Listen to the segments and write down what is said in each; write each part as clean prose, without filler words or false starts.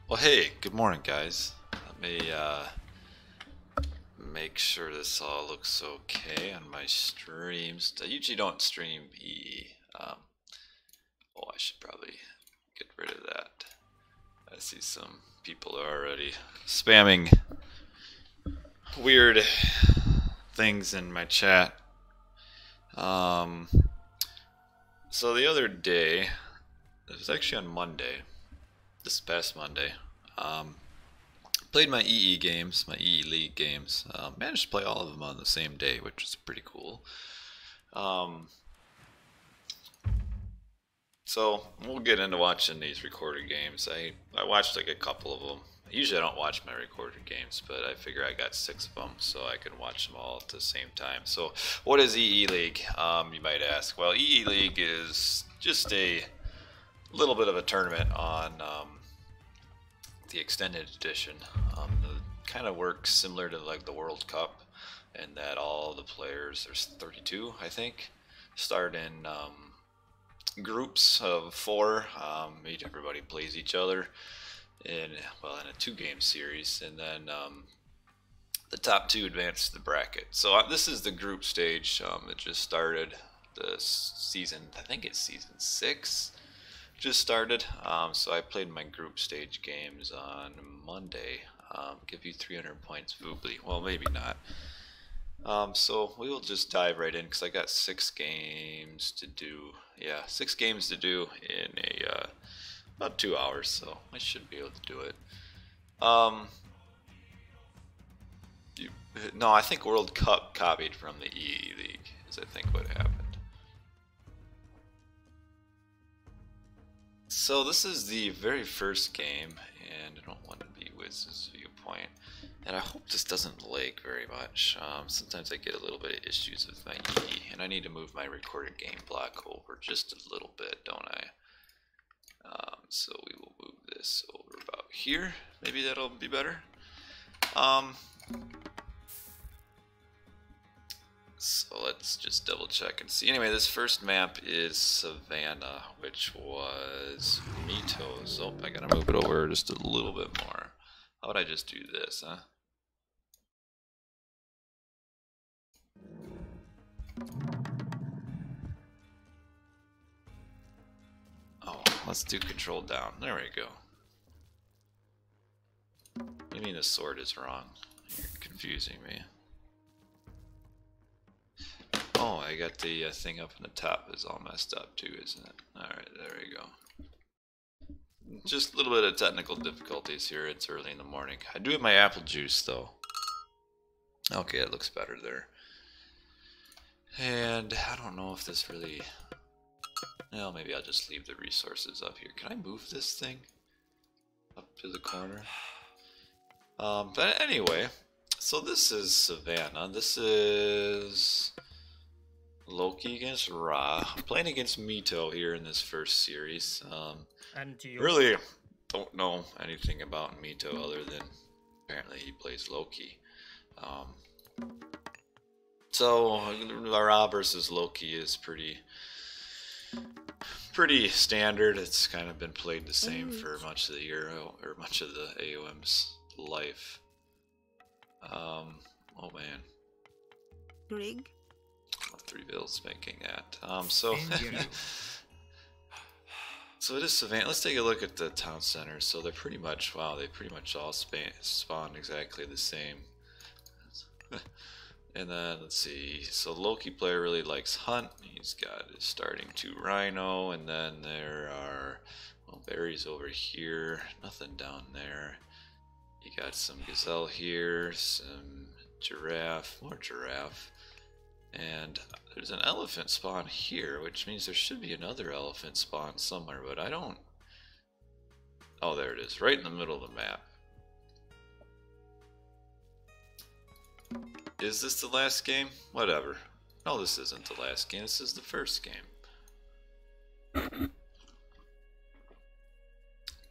Well, hey, good morning, guys. Let me make sure this all looks okay on my streams. I usually don't stream EE. Oh, I should probably get rid of that. I see some people are already spamming weird things in my chat. So the other day, it was actually on Monday, this past Monday, played my EE games, my EE League games. Managed to play all of them on the same day, which was pretty cool. So we'll get into watching these recorded games. I watched like a couple of them. Usually I don't watch my recorded games, but I figure I got 6 of them, so I can watch them all at the same time. So what is EE League? You might ask. Well, EE League is just a little bit of a tournament on the extended edition. It kind of works similar to like the World Cup, in that all the players, there's 32, I think, start in groups of 4. Everybody plays each other in a 2-game series, and then the top 2 advance to the bracket. So this is the group stage. It just started the season. I think it's season 6. Just started. So I played my group stage games on Monday. Give you 300 points, Voobly. Well, maybe not. So we will just dive right in because I got 6 games to do. Yeah, 6 games to do in about 2 hours, so I should be able to do it. No, I think World Cup copied from the EE League, is I think what happened. So this is the very first game, and I don't want to be Wiz's viewpoint. And I hope this doesn't lag very much. Sometimes I get a little bit of issues with my EE, and I need to move my recorded game block over just a little bit, don't I? So we will move this over about here. Maybe that'll be better. So let's just double check and see. Anyway, this first map is Savannah, which was Mito's. Oh, I gotta move it over just a little bit more. How would I just do this, huh? Oh, let's do control down. There we go. What do you mean the sword is wrong? You're confusing me. Oh, I got the thing up in the top is all messed up too, isn't it? Alright, there we go. Just a little bit of technical difficulties here. It's early in the morning. I do have my apple juice though. Okay, it looks better there. And I don't know if this really... Well, maybe I'll just leave the resources up here. Can I move this thing up to the corner? But anyway, so this is Savannah. This is Loki against Ra. I'm playing against Mito here in this first series. And you Really don't know anything about Mito other than apparently he plays Loki. So Ra versus Loki is pretty standard. It's kind of been played the same for much of the year, or much of the AOM's life. Oh man. Rig. 3 bills making that. So so it is Savannah. Let's take a look at the town center. So they're pretty much, wow, they pretty much all spawn exactly the same. And then let's see. So Loki player really likes Hunt. He's got his starting 2 Rhino, and then there are, well, berries over here. Nothing down there. You got some gazelle here, some giraffe, more giraffe. And there's an elephant spawn here, which means there should be another elephant spawn somewhere, but I don't... Oh, there it is, right in the middle of the map. Is this the last game? Whatever. No, this isn't the last game, this is the first game.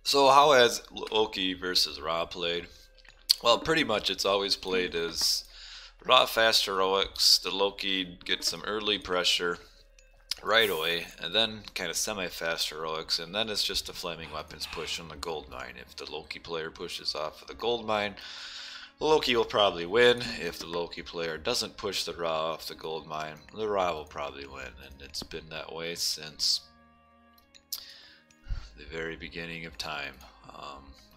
So how has Loki versus Ra played? Well, pretty much it's always played as Ra fast heroics, the Loki gets some early pressure, right away, and then kind of semi-fast heroics, and then it's just a flaming weapons push on the gold mine. If the Loki player pushes off of the gold mine, Loki will probably win. If the Loki player doesn't push the Ra off the gold mine, the Ra will probably win, and it's been that way since the very beginning of time.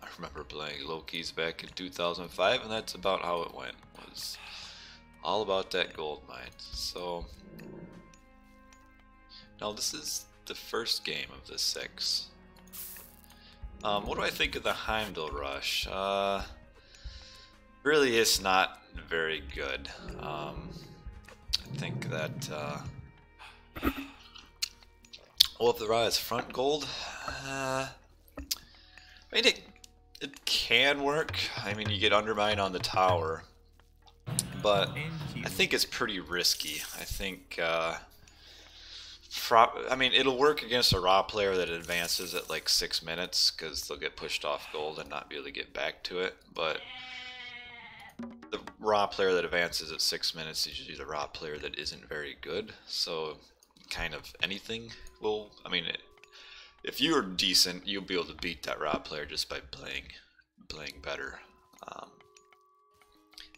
I remember playing Loki's back in 2005, and that's about how it went. It was all about that gold mine. So now this is the first game of the 6. What do I think of the Heimdall Rush? Really, it's not very good. I think that well, if the Ra is front gold, I mean it can work. I mean, you get undermine on the tower, but I think it's pretty risky. I think I mean, it'll work against a Ra player that advances at like 6 minutes, because they'll get pushed off gold and not be able to get back to it. But the Ra player that advances at 6 minutes is usually the Ra player that isn't very good. So kind of anything will, I mean, if you're decent, you'll be able to beat that Ra player just by playing better.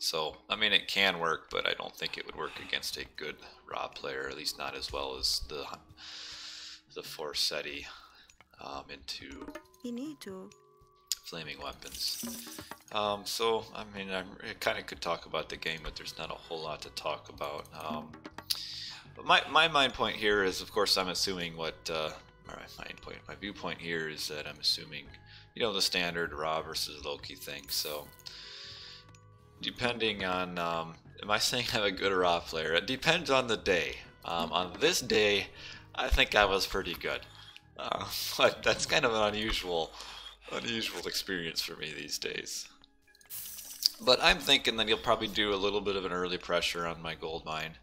So, I mean, it can work, but I don't think it would work against a good Ra player, at least not as well as the Forseti into flaming weapons. So, I mean, I kind of could talk about the game, but there's not a whole lot to talk about. But my mind point here is, of course, I'm assuming what, my viewpoint here is that I'm assuming, you know, the standard Ra versus Loki thing. So, depending on, am I saying I'm a good Ra player? It depends on the day. On this day, I think I was pretty good. But that's kind of an unusual experience for me these days. But I'm thinking that you'll probably do a little bit of an early pressure on my gold mine,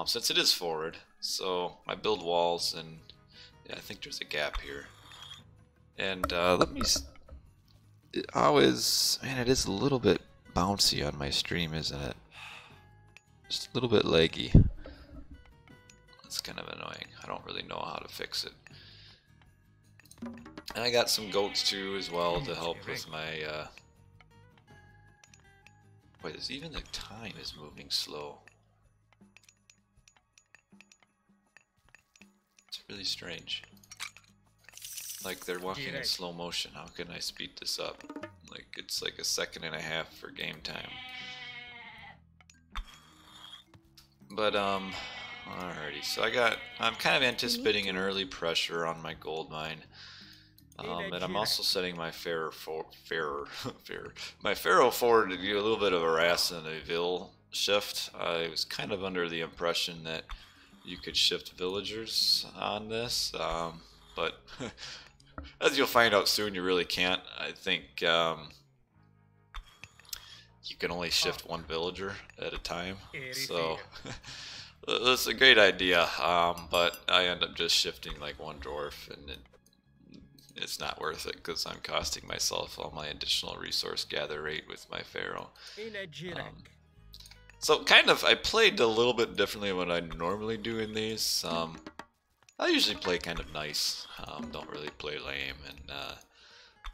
since it is forward. So I build walls, and yeah, I think there's a gap here. And let me. Man, it is a little bit bouncy on my stream, isn't it? Just a little bit laggy. That's kind of annoying. I don't really know how to fix it. And I got some goats too as well to help with my wait, even the time is moving slow. It's really strange. Like they're walking in slow motion. How can I speed this up? Like it's like 1.5 seconds for game time. But alrighty. So I'm kind of anticipating an early pressure on my gold mine. And I'm also setting my Pharaoh forward to do a little bit of a Ras and a Vil shift. I was kind of under the impression that you could shift villagers on this, but as you'll find out soon, you really can't. I think you can only shift one villager at a time, so that's a great idea, but I end up just shifting like one dwarf, and it's not worth it because I'm costing myself all my additional resource gather rate with my Pharaoh. So kind of, I played a little bit differently than what I normally do in these. I usually play kind of nice, don't really play lame, and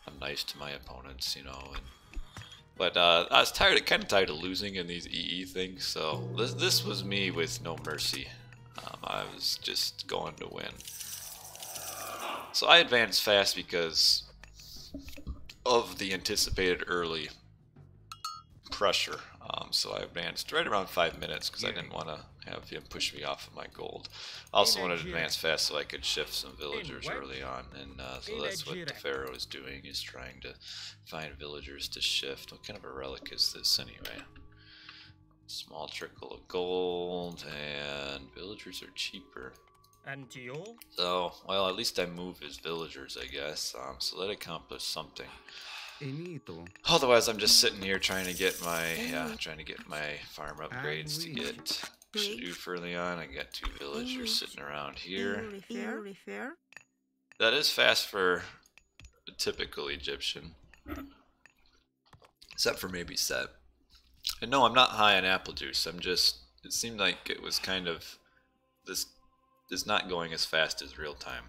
I'm nice to my opponents, you know. But I was kind of tired of losing in these EE things, so this was me with no mercy. I was just going to win. So I advanced fast because of the anticipated early pressure. So I advanced right around 5 minutes because I didn't want to have him push me off of my gold. I also wanted to advance fast so I could shift some villagers early on, and so that's what the Pharaoh is doing, is trying to find villagers to shift. What kind of a relic is this anyway? Small trickle of gold, and villagers are cheaper. So, well, at least I move his villagers, I guess. So that accomplished something. Otherwise, I'm just sitting here trying to get my farm upgrades to get Shadoof early on. I got 2 villagers sitting around here. That is fast for a typical Egyptian, except for maybe Set. And no, I'm not high on apple juice. I'm just. It seemed like it was kind of this is not going as fast as real time.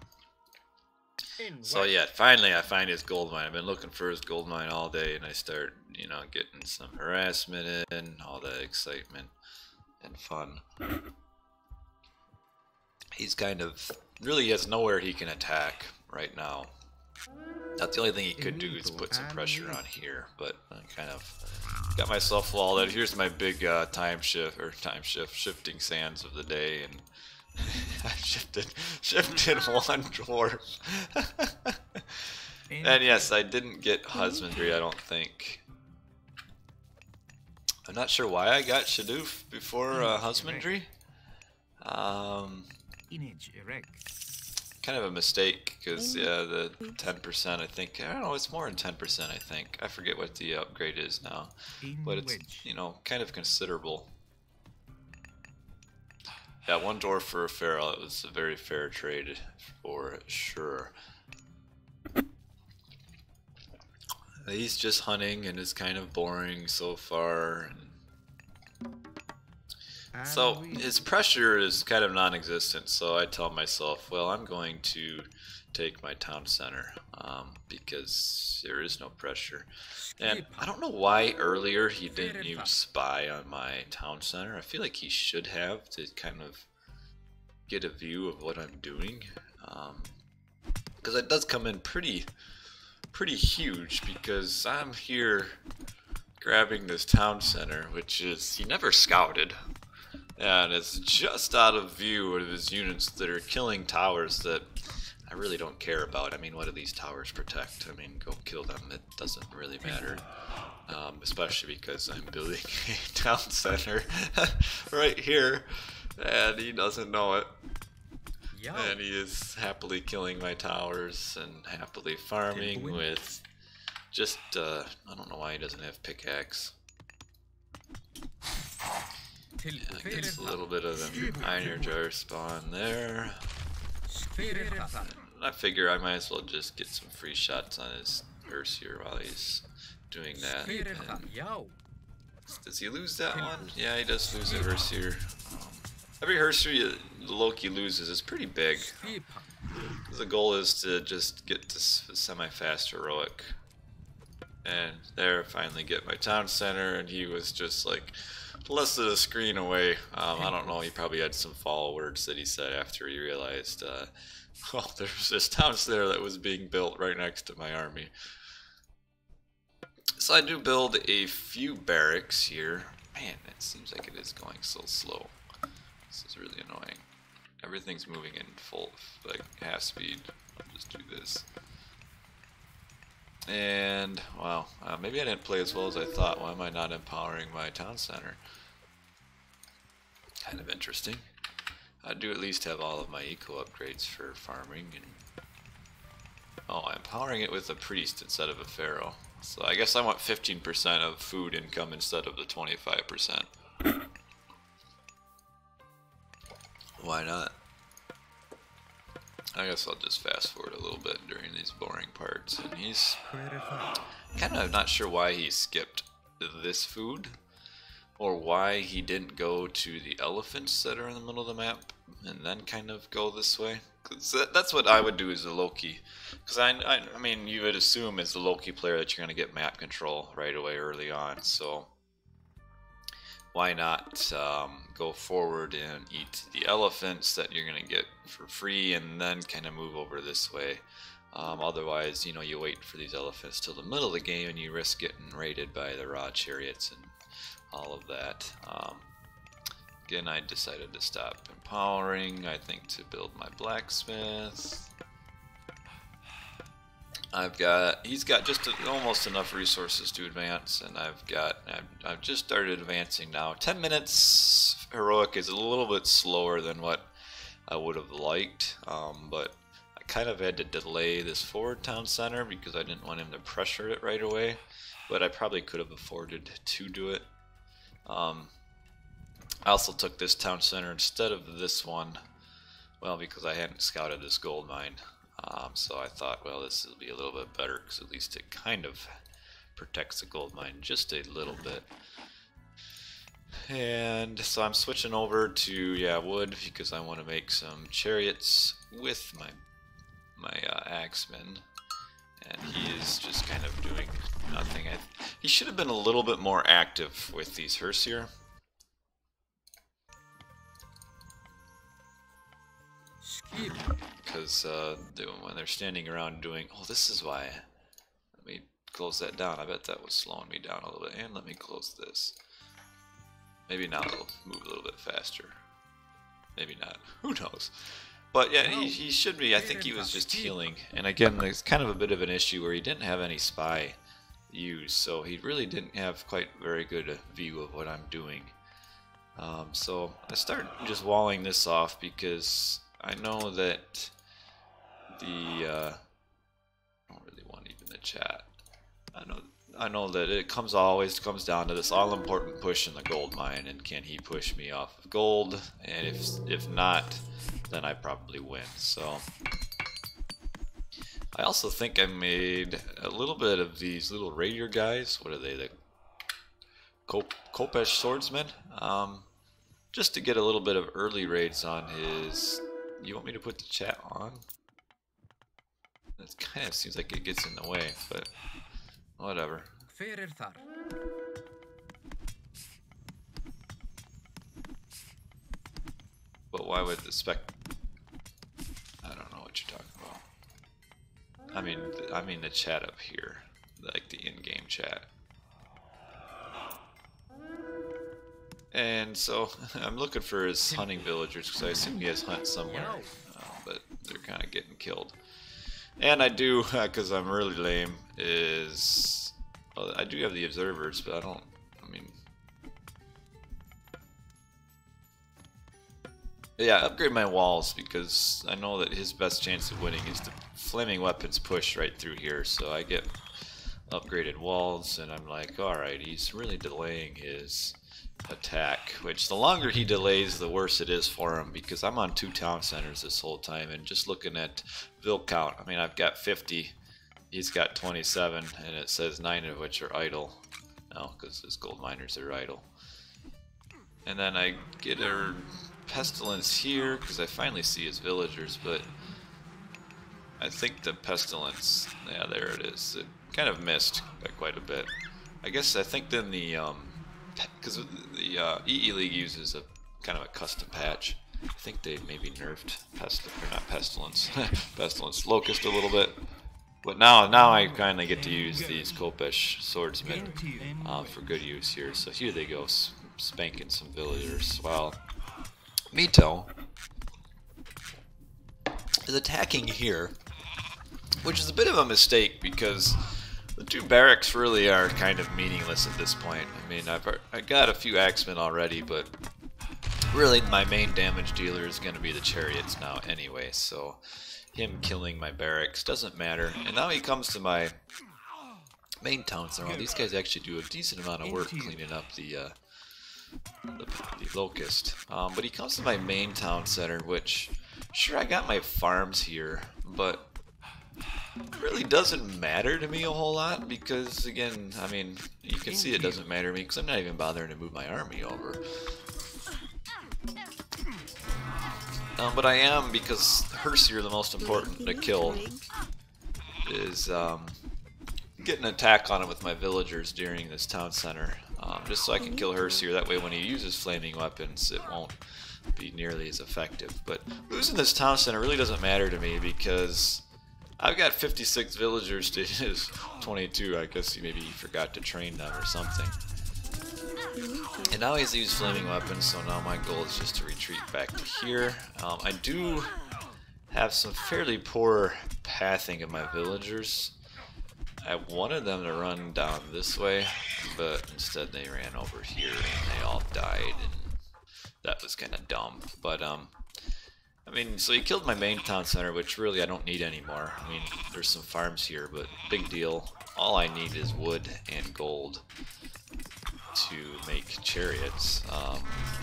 In So yeah, finally I find his gold mine. I've been looking for his gold mine all day, and I start, you know, getting some harassment in, all that excitement and fun. He's kind of really has nowhere he can attack right now. That's the only thing he could do is put some pressure on here, but I kind of got myself walled. Here's my big shifting sands of the day, and I shifted one dwarf. And yes, I didn't get husbandry, I don't think. I'm not sure why I got Shadoof before husbandry. Kind of a mistake, because yeah, the 10%, I think, I don't know, it's more than 10%, I think. I forget what the upgrade is now, but it's, you know, kind of considerable. Yeah, one dwarf for a feral, it was a very fair trade for sure. He's just hunting and is kind of boring so far. So his pressure is kind of non-existent, so I tell myself, well, I'm going to take my town center because there is no pressure. And I don't know why earlier he didn't use spy on my town center. I feel like he should have, to kind of get a view of what I'm doing, because it does come in pretty huge, because I'm here grabbing this town center, which is, he never scouted. And it's just out of view of his units that are killing towers that I really don't care about. I mean, what do these towers protect? I mean, go kill them. It doesn't really matter. Especially because I'm building a town center right here, and he doesn't know it. And he is happily killing my towers and happily farming with just, I don't know why he doesn't have pickaxe. Yeah, gets a little bit of an iron jar spawn there. I figure I might as well just get some free shots on his Herseer while he's doing that. And does he lose that one? Yeah, he does lose a Herseer. Every Herseer Loki loses is pretty big. The goal is to just get to semi-fast heroic. And there, finally get my town center, and he was just like less than a screen away. I don't know, he probably had some follow words that he said after he realized, well, there was this town center that was being built right next to my army. So I do build a few barracks here. Man, it seems like it is going so slow. This is really annoying. Everything's moving in full, like, half speed. I'll just do this. And, wow, maybe I didn't play as well as I thought. Why am I not empowering my town center? Kind of interesting. I do at least have all of my eco upgrades for farming. And oh, I'm empowering it with a priest instead of a pharaoh. So I guess I want 15% of food income instead of the 25%. Why not? I guess I'll just fast forward a little bit during these boring parts. And he's kind of not sure why he skipped this food, or why he didn't go to the elephants that are in the middle of the map and then kind of go this way. 'Cause that's what I would do as a Loki. Because I mean, you would assume as a Loki player that you're going to get map control right away early on. So why not go forward and eat the elephants that you're going to get for free, and then kind of move over this way. Otherwise, you know, you wait for these elephants till the middle of the game and you risk getting raided by the raw chariots and all of that. Again, I decided to stop empowering, I think, to build my blacksmith. He's got just almost enough resources to advance, and I've just started advancing now. 10 minutes heroic is a little bit slower than what I would have liked, but I kind of had to delay this forward town center because I didn't want him to pressure it right away, but I probably could have afforded to do it. I also took this town center instead of this one, well, because I hadn't scouted this gold mine. So I thought, well, this will be a little bit better because at least it kind of protects the gold mine just a little bit. And so I'm switching over to, yeah, wood, because I want to make some chariots with my axeman. And he is just kind of doing nothing. He should have been a little bit more active with these Hersier. Because when they're standing around doing... Oh, this is why. Let me close that down. I bet that was slowing me down a little bit. And let me close this. Maybe now it'll move a little bit faster. Maybe not. Who knows? But yeah, he should be. I think he was just healing. And again, there's kind of a bit of an issue where he didn't have any spy used. So he really didn't have quite very good view of what I'm doing. So I start just walling this off because I know that the... I don't really want even the chat. I know that it always comes down to this all-important push in the gold mine, and can he push me off of gold? And if not, then I probably win. So I also think I made a little bit of these little rapier guys. What are they? The Kopesh swordsmen. Just to get a little bit of early raids on his. You want me to put the chat on? It kind of seems like it gets in the way, but. Whatever. But why would the spec... I don't know what you're talking about. I mean the chat up here. Like the in-game chat. And so, I'm looking for his hunting villagers, because I assume he has hunt somewhere. But they're kind of getting killed. And I do, because I'm really lame, is... Well, I do have the observers, but I mean... Yeah, upgrade my walls, because I know that his best chance of winning is the flaming weapons push right through here, so I get upgraded walls, and I'm like, alright, he's really delaying his attack, which the longer he delays, the worse it is for him, because I'm on 2 town centers this whole time, and just looking at Vil count, I mean, I've got 50, he's got 27, and it says 9 of which are idle. No, because his gold miners are idle. And then I get a pestilence here, because I finally see his villagers, but I think the pestilence, yeah, there it is. It kind of missed by quite a bit. I think then the, because the EE League uses a kind of a custom patch. I think they maybe nerfed pestilence, pestilence locust a little bit. But now I kind of get to use these Kopesh swordsmen for good use here. So here they go, spanking some villagers. While Mito is attacking here, which is a bit of a mistake because the 2 barracks really are kind of meaningless at this point. I mean, I got a few axemen already, but really my main damage dealer is going to be the chariots now anyway, so him killing my barracks doesn't matter. And now he comes to my main town center. Well, these guys actually do a decent amount of work cleaning up the locust. But he comes to my main town center, which, sure, I got my farms here, but it really doesn't matter to me a whole lot because, again, I mean, you can see it doesn't matter to me because I'm not even bothering to move my army over. But I am, because Hersier, the most important to kill, is get an attack on it with my villagers during this town center, just so I can kill Hersier. That way when he uses flaming weapons, it won't be nearly as effective. But losing this town center really doesn't matter to me because I've got 56 villagers to his 22. I guess maybe he forgot to train them or something. And now he's used flaming weapons, so now my goal is just to retreat back to here. I do have some fairly poor pathing of my villagers. I wanted them to run down this way, but instead they ran over here and they all died, and that was kind of dumb. But I mean, so he killed my main town center, which really I don't need anymore. I mean, there's some farms here, but big deal. All I need is wood and gold to make chariots.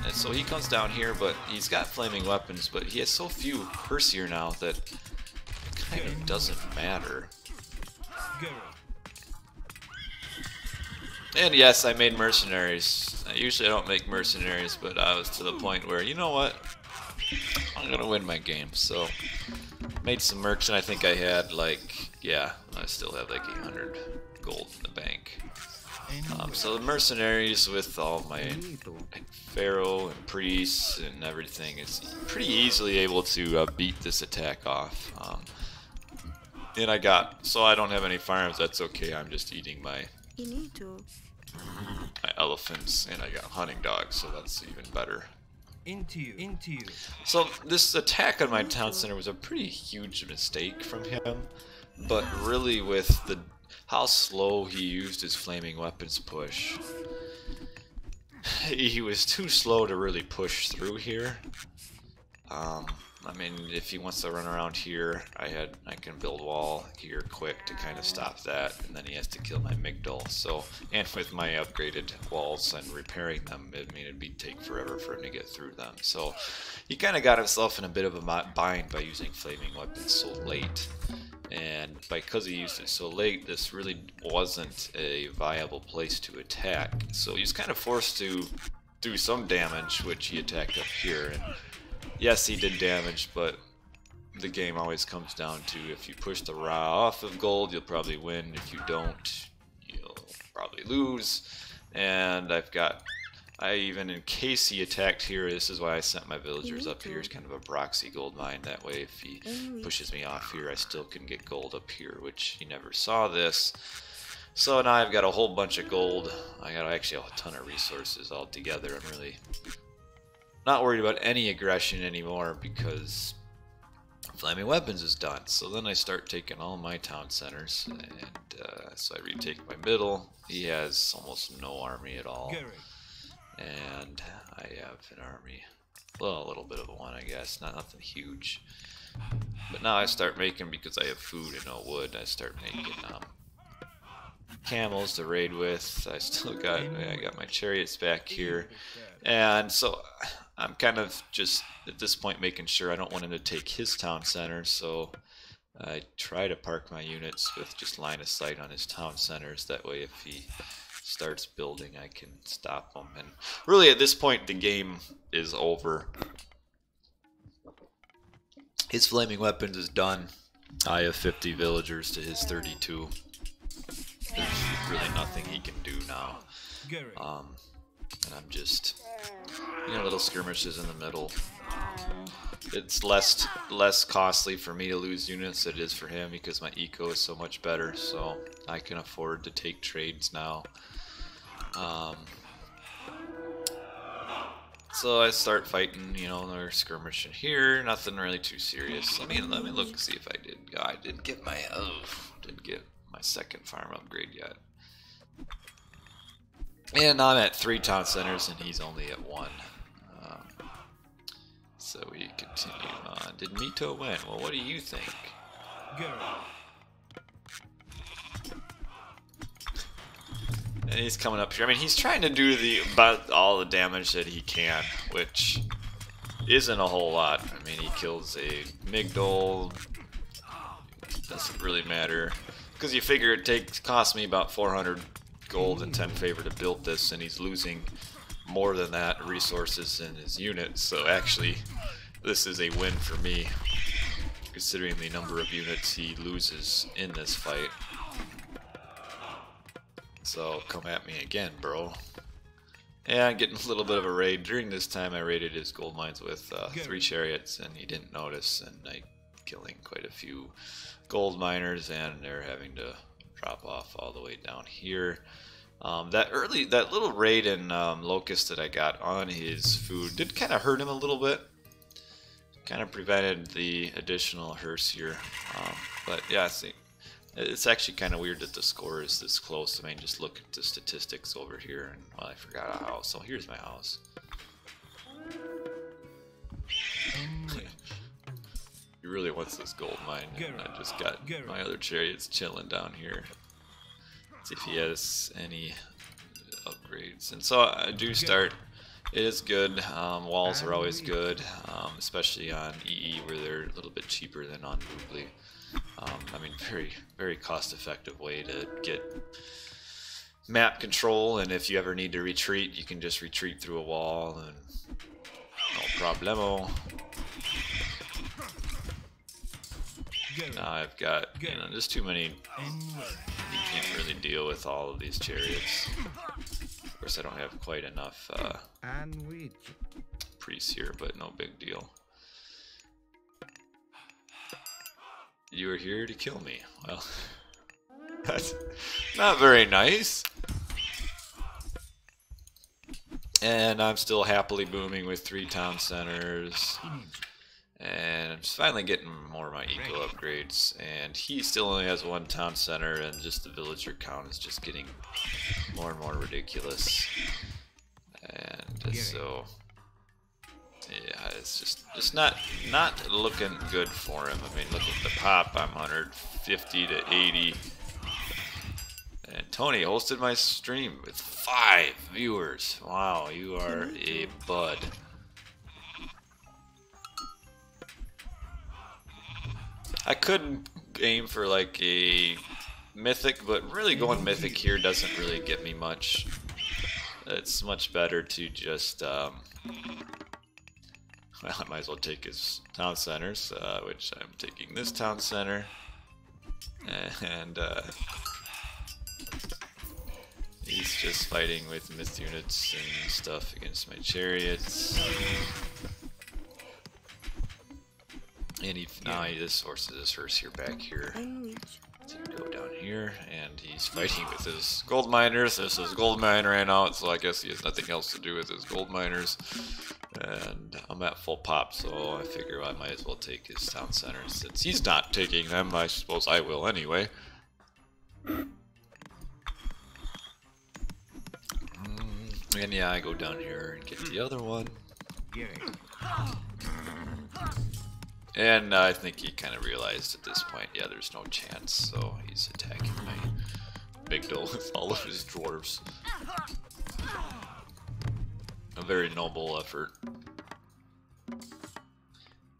And so he comes down here, but he's got flaming weapons, but he has so few Hersier now that it kind of doesn't matter. And yes, I made mercenaries. Usually I don't make mercenaries, but I was to the point where, you know what? I'm gonna win my game. So, made some mercs, and I think I had like, yeah, I still have like 800 gold in the bank. So the mercenaries with all my pharaoh and priests and everything is pretty easily able to beat this attack off. And so I don't have any farms. That's okay. I'm just eating my elephants, and I got hunting dogs, so that's even better. Into you. So this attack on my town center was a pretty huge mistake from him, but really with how slow he used his flaming weapons push, he was too slow to really push through here. I mean, if he wants to run around here, I can build wall here quick to kind of stop that, and then he has to kill my Migdol. So, and with my upgraded walls and repairing them, it'd take forever for him to get through them. So, he kind of got himself in a bit of a bind by using flaming weapons so late. And because he used it so late, this really wasn't a viable place to attack. So he was kind of forced to do some damage, which he attacked up here. And yes, he did damage, but the game always comes down to if you push the Ra off of gold, you'll probably win. If you don't, you'll probably lose. And even in case he attacked here, this is why I sent my villagers up here. It's kind of a proxy gold mine. That way, if he pushes me off here, I still can get gold up here, which he never saw this. So now I've got a whole bunch of gold. I got actually a ton of resources all together. I'm really not worried about any aggression anymore because flaming weapons is done. So then I start taking all my town centers, and so I retake my middle. He has almost no army at all. And I have an army, well, a little bit of one, I guess, nothing huge. But now I start making, because I have food and no wood, I start making camels to raid with. I got my chariots back here, and so I'm kind of just at this point making sure I don't want him to take his town center. So I try to park my units with just line of sight on his town centers. That way, if he starts building, I can stop him. And really at this point the game is over. His flaming weapons is done. I have 50 villagers to his 32. There's really nothing he can do now. And I'm just, little skirmishes in the middle. It's less costly for me to lose units than it is for him because my eco is so much better, so I can afford to take trades now. So I start fighting, they're skirmishing here, nothing really too serious. Let me look, see if I did. I didn't get my second farm upgrade yet. And I'm at 3 town centers and he's only at 1. So we continue on. Did Mito win? Well, what do you think? And he's coming up here. I mean, he's trying to do about all the damage that he can, which isn't a whole lot. I mean, he kills a Migdol. Doesn't really matter. Because you figure it costs me about 400 gold and 10 favor to build this, and he's losing more than that resources in his units. So actually, this is a win for me, considering the number of units he loses in this fight. So come at me again, bro. Yeah, I'm getting a little bit of a raid. During this time I raided his gold mines with 3 chariots and he didn't notice, and I killing quite a few gold miners, and they're having to drop off all the way down here. That little raid in Locust that I got on his food did kind of hurt him a little bit. Kind of prevented the additional hearse here. But yeah, see. It's actually kind of weird that the score is this close. I mean, just look at the statistics over here, and well, I forgot a house. So here's my house. He really wants this gold mine, and I just got my other chariots chilling down here. Let's see if he has any upgrades. And so I do start. It is good. Walls are always good, especially on EE where they're a little bit cheaper than on Boobly. I mean, very, very cost-effective way to get map control, and if you ever need to retreat, you can just retreat through a wall, and no problemo. Now I've got, you know, just too many. You can't really deal with all of these chariots. Of course, I don't have quite enough priests here, but no big deal. You are here to kill me. Well, that's not very nice. And I'm still happily booming with 3 town centers. And I'm just finally getting more of my eco upgrades. And he still only has 1 town center, and just the villager count is just getting more and more ridiculous. And so, yeah, it's just not looking good for him. I mean, look at the pop. I'm 150 to 80. And Tony hosted my stream with 5 viewers. Wow, you are a bud. I could aim for like a mythic, but really going mythic here doesn't really get me much. It's much better to just, well, I might as well take his town centers, which I'm taking this town center. And, he's just fighting with myth units and stuff against my chariots. And now he just forces his Herseer back here to go down here, and he's fighting with his gold miners. This is gold mine ran out, so I guess he has nothing else to do with his gold miners. And I'm at full pop, so I figure I might as well take his town centers. Since he's not taking them, I suppose I will anyway. And yeah, I go down here and get the other one. And I think he kind of realized at this point, yeah, there's no chance, so he's attacking my big doe with all of his dwarves. A very noble effort.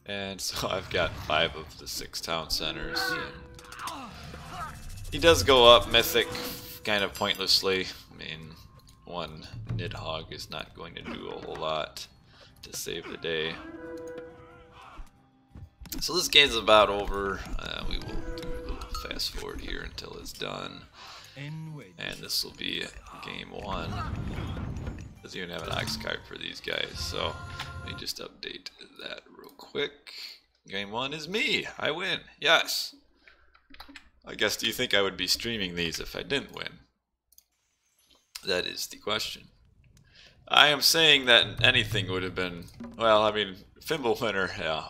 And so I've got 5 of the 6 town centers. And he does go up mythic kind of pointlessly. I mean, 1 Nidhogg is not going to do a whole lot to save the day. So this game's about over. We will do a little fast forward here until it's done. And this will be game 1. Doesn't even have an ox cart for these guys, so let me just update that real quick. Game 1 is me. I win. Yes. I guess, do you think I would be streaming these if I didn't win? That is the question. I am saying that anything would have been, well, I mean, Fimble winner, yeah,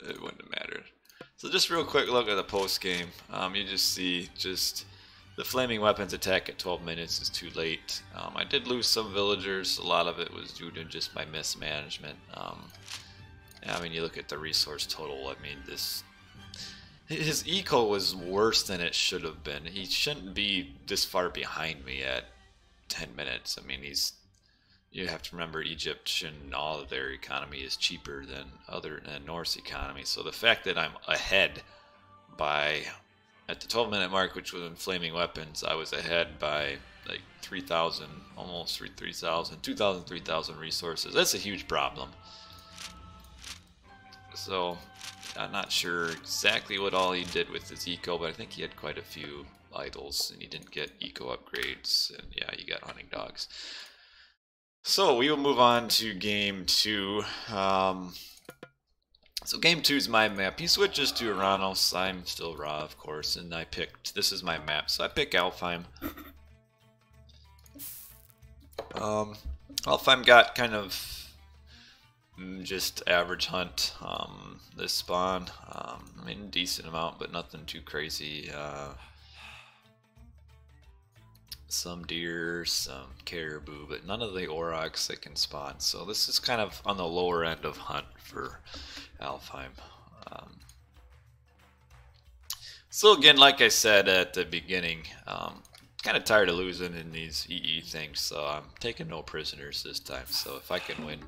it wouldn't have mattered. So just real quick look at the post game. You just see the flaming weapons attack at 12 minutes is too late. I did lose some villagers. A lot of it was due to just my mismanagement. I mean, you look at the resource total. I mean, his eco was worse than it should have been. He shouldn't be this far behind me at 10 minutes. I mean, you have to remember Egyptian, all of their economy is cheaper than Norse economy. So the fact that I'm ahead at the 12-minute mark, which was in flaming weapons, I was ahead by like 3,000, almost 3,000, 2,000, 3,000 resources. That's a huge problem. So I'm not sure exactly what all he did with his eco, but I think he had quite a few idols, and he didn't get eco upgrades, and yeah, you got hunting dogs. So we will move on to game 2. So game 2 is my map. He switches to Oranos. I'm still raw, of course, and this is my map, so I pick Alfheim. Alfheim got kind of just average hunt this spawn. I mean, decent amount, but nothing too crazy. Some deer, some caribou, but none of the aurochs that can spawn. So this is kind of on the lower end of hunt for Alfheim. So again, like I said at the beginning, kind of tired of losing in these EE things, so I'm taking no prisoners this time. So if I can win,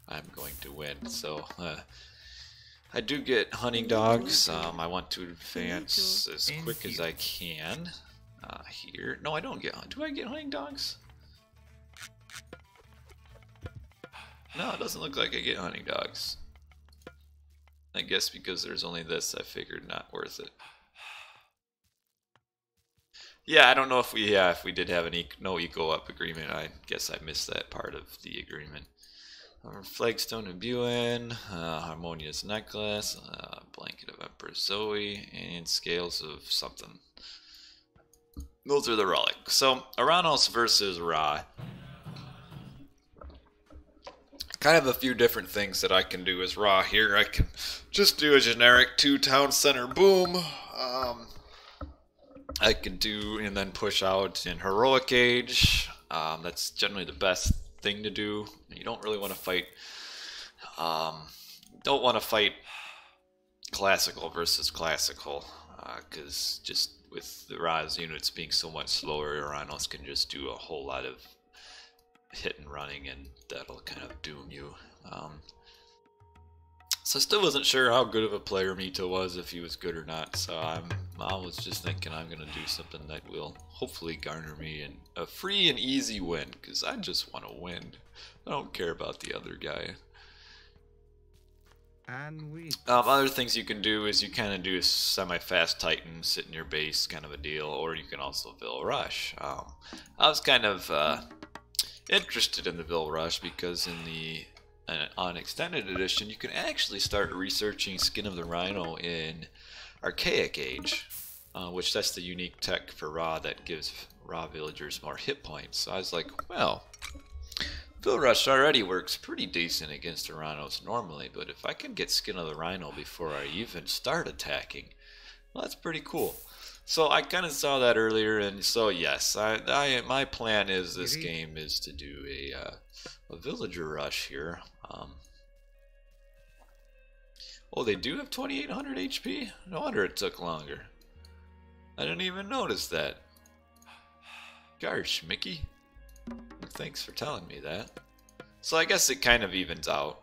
I'm going to win. So I do get hunting dogs. I want to advance as quick as I can. Here. No, I don't get. Do I get hunting dogs? No, it doesn't look like I get hunting dogs. I guess because there's only this, I figured not worth it. Yeah, I don't know if we did have an no eco up agreement. I guess I missed that part of the agreement. Flagstone imbuing, harmonious necklace, blanket of Empress Zoe, and scales of something. Those are the relics. So Oranos versus Ra. Kind of a few different things that I can do as Ra here. I can just do a generic 2 town center boom. I could do and then push out in heroic age. That's generally the best thing to do. You don't really want to fight. Don't want to fight classical versus classical, because just with the Ra's units being so much slower, Oranos can just do a whole lot of hit and running, and that'll kind of doom you. So I still wasn't sure how good of a player Mito was, if he was good or not. So I was just thinking I'm gonna do something that will hopefully garner me a free and easy win, because I just want to win. I don't care about the other guy. And we. Other things you can do is you kind of do a semi-fast Titan, sit in your base, kind of a deal, or you can also Vil Rush. I was kind of interested in the Vil Rush because on Extended Edition you can actually start researching Skin of the Rhino in Archaic Age, which that's the unique tech for Ra that gives Ra villagers more hit points. So I was like, well, Vil Rush already works pretty decent against Oranos normally, but if I can get Skin of the Rhino before I even start attacking, well, that's pretty cool. So I kind of saw that earlier, and so yes, my plan is this game is to do a villager rush here. Oh, they do have 2800 HP? No wonder it took longer. I didn't even notice that. Gosh, Mickey. Thanks for telling me that. So I guess it kind of evens out.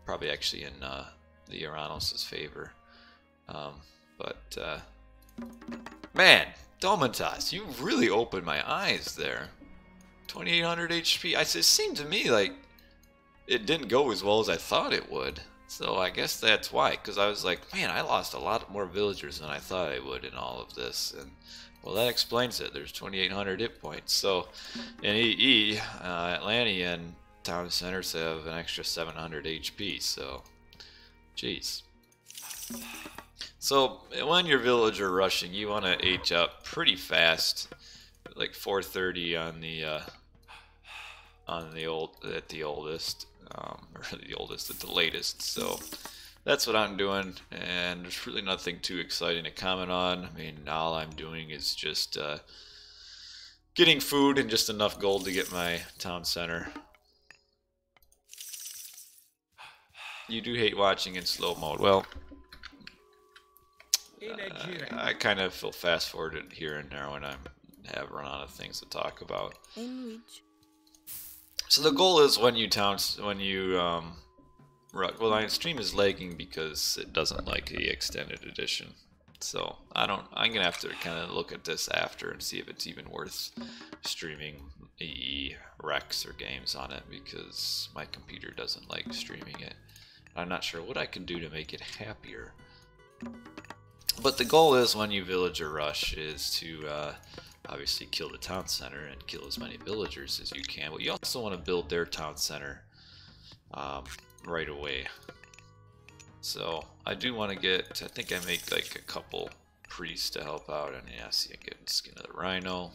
Probably actually in the Oranos' favor. Man, Domitas, you really opened my eyes there. 2800 HP. It seemed to me like it didn't go as well as I thought it would. So I guess that's why. Because I was like, man, I lost a lot more villagers than I thought I would in all of this. And well, that explains it. There's 2,800 hit points. So in EE, Atlantean town centers have an extra 700 HP. So, jeez. So when you're villager rushing, you want to age up pretty fast, like 430 on the oldest, or the oldest at the latest. So that's what I'm doing, and there's really nothing too exciting to comment on. I mean, all I'm doing is just getting food and just enough gold to get my town center. You do hate watching in slow mode. Well, I kind of feel fast forwarded here and there when I have run out of things to talk about. So the goal is when you well, my stream is lagging because it doesn't like the extended edition. So I'm gonna have to kind of look at this after and see if it's even worth streaming EE Rex or games on it, because my computer doesn't like streaming it. I'm not sure what I can do to make it happier. But the goal is when you villager rush is to obviously kill the town center and kill as many villagers as you can. But you also want to build their town center right away. So I do want to get, I think I make like a couple priests to help out. And yeah, see, I get Skin of the Rhino.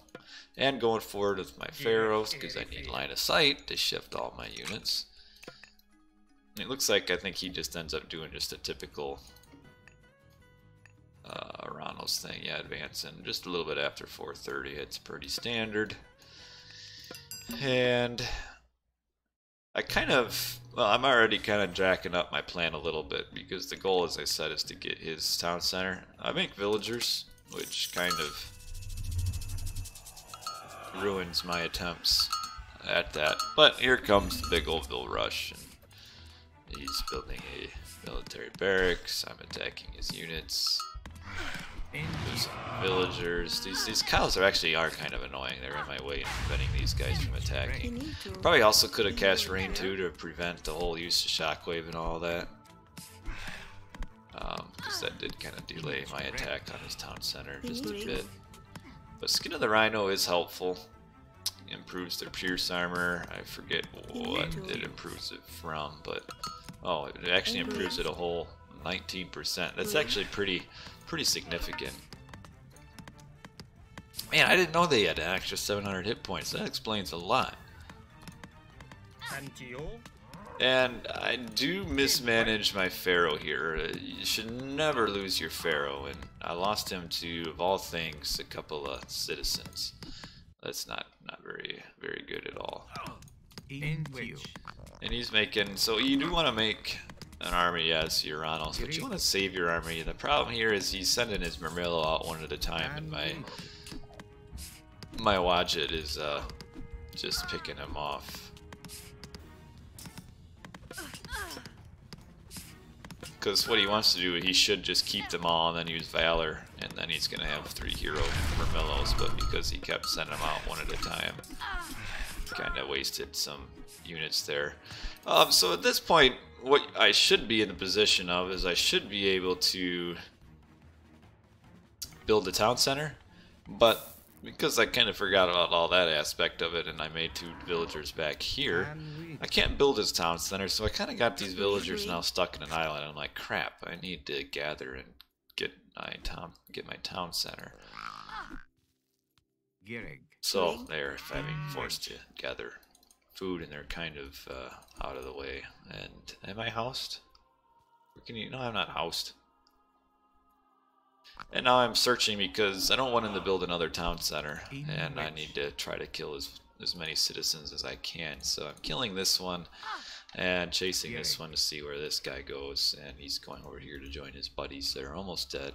And going forward with my pharaohs, because I need line of sight to shift all my units. It looks like I think he just ends up doing just a typical Oranos thing. Yeah, advancing just a little bit after 430. It's pretty standard. And I kind of, well, I'm already kind of jacking up my plan a little bit, because the goal, as I said, is to get his town center. I make villagers, which kind of ruins my attempts at that. But here comes the big old Vil Rush. And he's building a military barracks. I'm attacking his units. There's villagers. These cows are kind of annoying. They're in my way and preventing these guys from attacking. Mito. Probably also could have cast rain too to prevent the whole use of shockwave and all that. Because that did kind of delay my attack on his town center just a bit. But Skin of the Rhino is helpful. Improves their pierce armor. I forget what it improves it from, but oh, it actually improves it a whole 19%. That's actually pretty significant. Man, I didn't know they had an extra 700 hit points. That explains a lot. And I do mismanage my Pharaoh here. You should never lose your Pharaoh, and I lost him to, of all things, a couple of citizens. That's not very good at all. And he's making, so you do want to make an army, yes, Oranos, but you want to save your army. The problem here is he's sending his Mermillo out one at a time, and my Wadjet is just picking him off. Because what he wants to do, he should just keep them all and then use Valor, and then he's going to have 3 hero Mermillos, but because he kept sending them out one at a time, kind of wasted some units there. So at this point, what I should be in the position of is I should be able to build the town center, but because I kind of forgot about all that aspect of it and I made 2 villagers back here, I can't build his town center, so I kind of got these villagers now stuck in an island. I'm like, crap, I need to gather and get my town center. So they're having forced to gather food, and they're kind of out of the way. And am I housed? No, I'm not housed. And now I'm searching because I don't want him to build another town center, and I need to try to kill as many citizens as I can. So I'm killing this one and chasing this one to see where this guy goes, and he's going over here to join his buddies that are almost dead.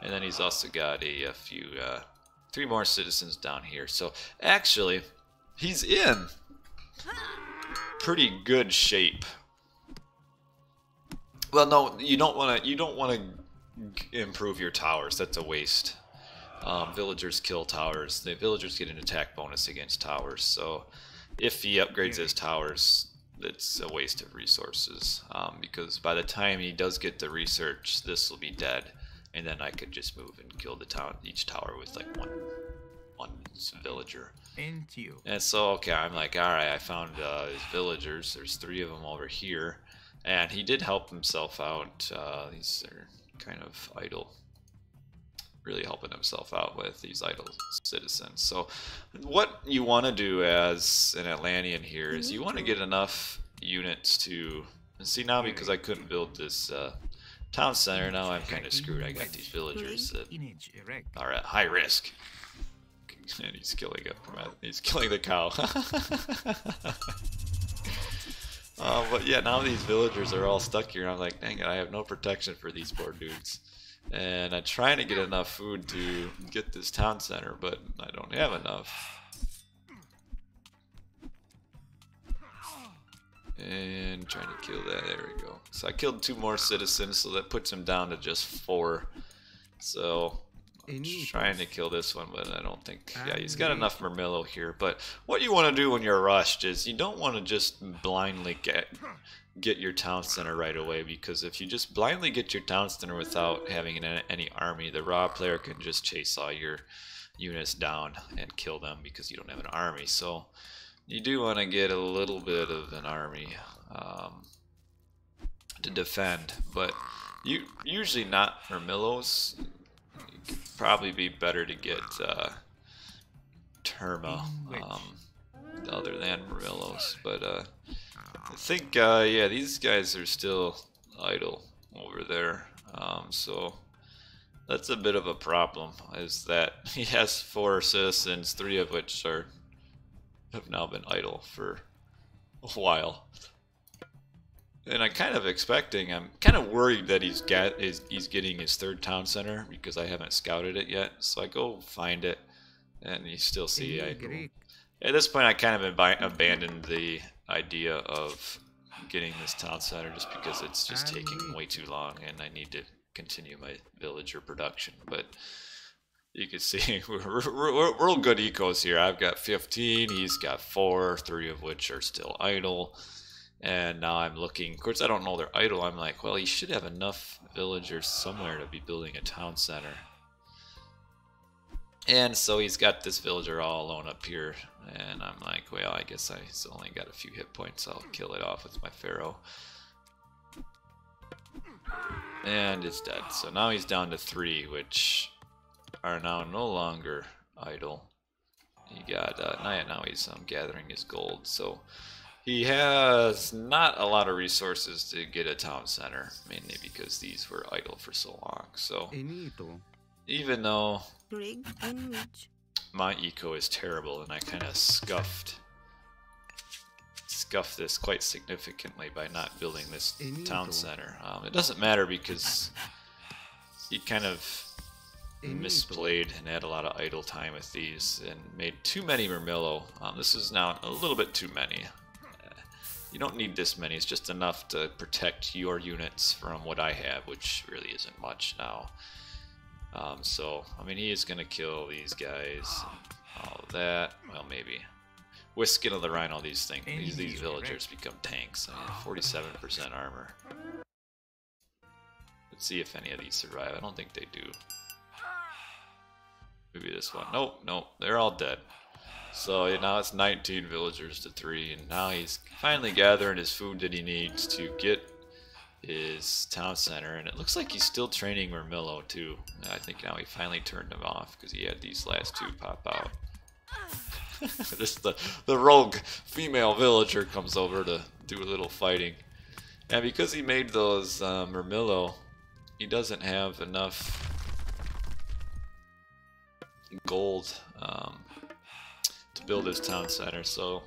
And then he's also got a few 3 more citizens down here. So actually, he's in pretty good shape. Well, no, you don't want to improve your towers. That's a waste. Villagers kill towers. The villagers get an attack bonus against towers. So if he upgrades his towers, it's a waste of resources. Because by the time he does get the research, this will be dead, and then I could just move and kill each tower with like one villager. And so okay, I'm like, all right, I found his villagers. There's 3 of them over here, and he did help himself out. These are kind of idle, really helping himself out with these idle citizens. So what you want to do as an Atlantean here is you want to get enough units to, and see now because I couldn't build this town center, now I'm kind of screwed. I got these villagers that are at high risk, and he's killing the cow. But yeah, now these villagers are all stuck here. I'm like, dang it, I have no protection for these poor dudes. And I'm trying to get enough food to get this town center, but I don't have enough. And trying to kill that. There we go. So I killed 2 more citizens, so that puts him down to just 4. So I'm trying to kill this one, but I don't think... Yeah, he's got enough Mermillo here. But what you want to do when you're rushed is you don't want to just blindly get your town center right away, because if you just blindly get your town center without having any army, the raw player can just chase all your units down and kill them because you don't have an army. So you do want to get a little bit of an army to defend, but usually not Mermillos. Probably be better to get Terma other than Mermillos, but I think yeah, these guys are still idle over there, so that's a bit of a problem, is that he has 4 citizens, 3 of which have now been idle for a while. And I'm kind of worried that he's getting his 3rd town center, because I haven't scouted it yet. So I go find it, and you still see at this point I kind of abandoned the idea of getting this town center just because it's just taking way too long, and I need to continue my villager production. But you can see we're real good ecos here. I've got 15, he's got 4, 3 of which are still idle. And now I'm looking, of course I don't know they're idle. I'm like, well, he should have enough villagers somewhere to be building a town center. And so he's got this villager all alone up here, and I'm like, well, I guess I've only got a few hit points. I'll kill it off with my pharaoh. And it's dead. So now he's down to 3, which are now no longer idle. He got now he's gathering his gold. So he has not a lot of resources to get a town center, mainly because these were idle for so long. So Mito. even though Rig and Midge. my eco is terrible, and I kind of scuffed this quite significantly by not building this town center. It doesn't matter because he kind of misplayed and had a lot of idle time with these and made too many Murmillo. This is now a little bit too many. You don't need this many, it's just enough to protect your units from what I have, which really isn't much now. So, I mean, he is going to kill these guys, all of that. Well, maybe. With Skin of the Rhino, these villagers become tanks. I have 47% armor. Let's see if any of these survive. I don't think they do. Maybe this one. Nope, nope, they're all dead. So now it's 19 villagers to 3, and now he's finally gathering his food that he needs to get his town center, and it looks like he's still training Murmillo too. I think now he finally turned him off because he had these last 2 pop out. Just the rogue female villager comes over to do a little fighting, and because he made those Murmillo, he doesn't have enough gold to build his town center. So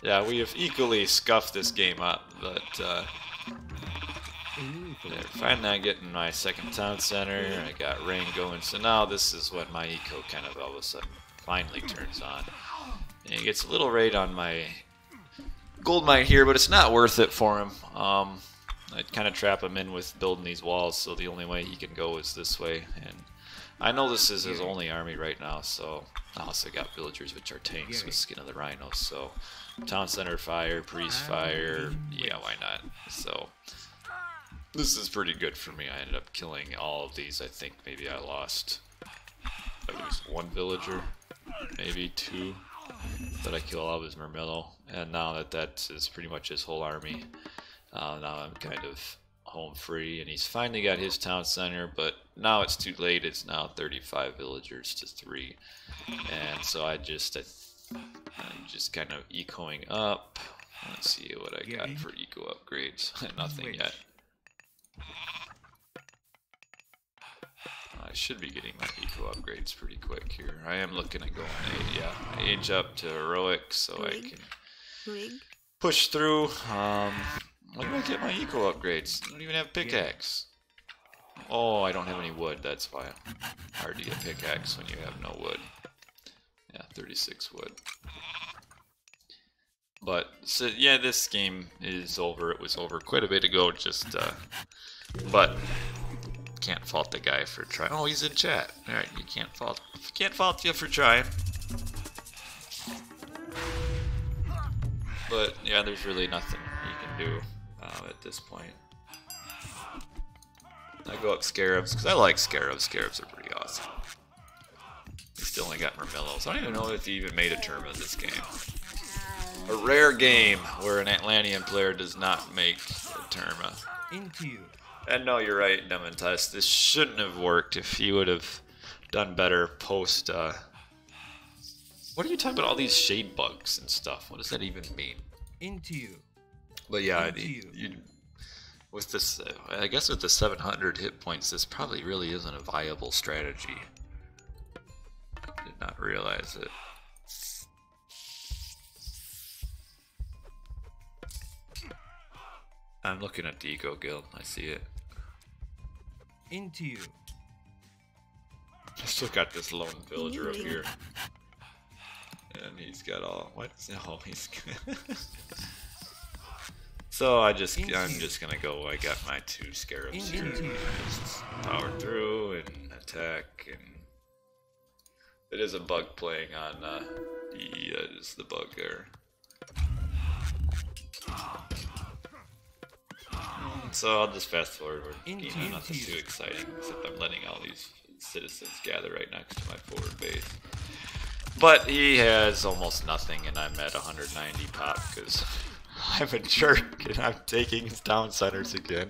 yeah, we have equally scuffed this game up, but finally I'm getting my second town center. I got rain going, so now this is when my eco kind of all of a sudden finally turns on. And he gets a little raid on my gold mine here, but it's not worth it for him. I'd kind of trap him in with building these walls, so the only way he can go is this way. And I know this is his only army right now, so I also got villagers which are tanks with Skin of the Rhinos. So town center fire, priest fire, yeah, why not? So this is pretty good for me. I ended up killing all of these. I think maybe I lost at least 1 villager, maybe 2. That I kill all of his Murmillo, and now that is pretty much his whole army. Now I'm kind of home free, and he's finally got his town center, but now it's too late. It's now 35 villagers to 3, and so I'm just kind of ecoing up. Let's see what I got for eco upgrades. Nothing yet. I should be getting my eco upgrades pretty quick here. I am looking at going age up to heroic so I can push through. When do I get my eco upgrades? I don't even have pickaxe. Oh, I don't have any wood, that's why. Hard to get pickaxe when you have no wood. Yeah, 36 wood. But, so yeah, this game is over. It was over quite a bit ago, but can't fault the guy for trying. Oh, he's in chat. Alright, you can't fault you for trying. But yeah, there's really nothing you can do at this point. I go up scarabs because I like scarabs. Scarabs are pretty awesome. We still only got Murmillos. I don't even know if he even made a term of this game. A rare game where an Atlantean player does not make a term. Into you. And no, you're right, Dementus. This shouldn't have worked if he would have done better post. What are you talking about? All these shade bugs and stuff. What does that even mean? Into you. But yeah, with this, I guess with the 700 hit points, this probably really isn't a viable strategy. I did not realize it. I'm looking at the Eco Guild. I see it. Into you. I still got this lone villager up here. And he's got all... What? No, he's... So I'm just gonna go. I got my 2 scarabs here. Into you. Just power through and attack. And it is a bug playing on is the bug there. So I'll just fast forward. Nothing too exciting, except I'm letting all these citizens gather right next to my forward base. But he has almost nothing, and I'm at 190 pop because I'm a jerk and I'm taking his town centers again.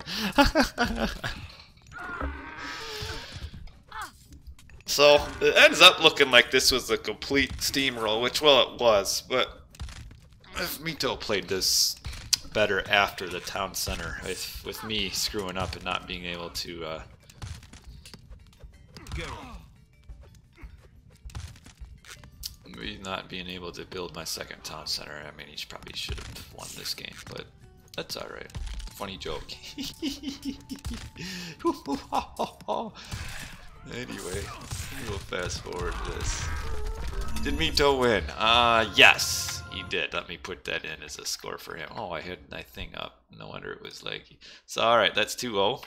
So it ends up looking like this was a complete steamroll, which, well, it was. But if Mito played this better after the town center, with me screwing up and not being able to me not being able to build my second town center, I mean, he probably should have won this game, but that's alright. Funny joke. Anyway, we'll fast forward to this. Did Mito win? Yes, he did. Let me put that in as a score for him. Oh, I had my thing up. No wonder it was laggy. So, alright, that's 2-0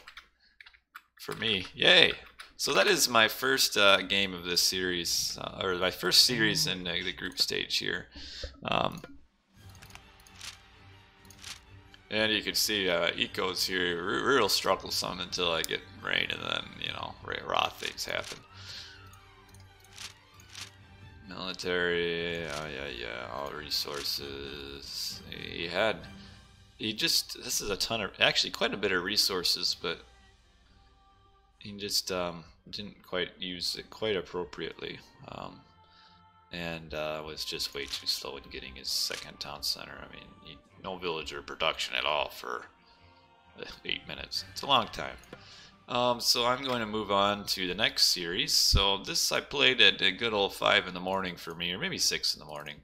for me. Yay! So that is my first game of this series, or my first series in the group stage here. And you can see Eco's here real strugglesome until I get rain, and then, you know, raw things happen. Military, yeah, all resources. This is a ton of, actually quite a bit of resources, but he just didn't quite use it quite appropriately, and was just way too slow in getting his second town center. I mean, no villager production at all for 8 minutes. It's a long time. So I'm going to move on to the next series. So this I played at a good old 5 in the morning for me, or maybe 6 in the morning.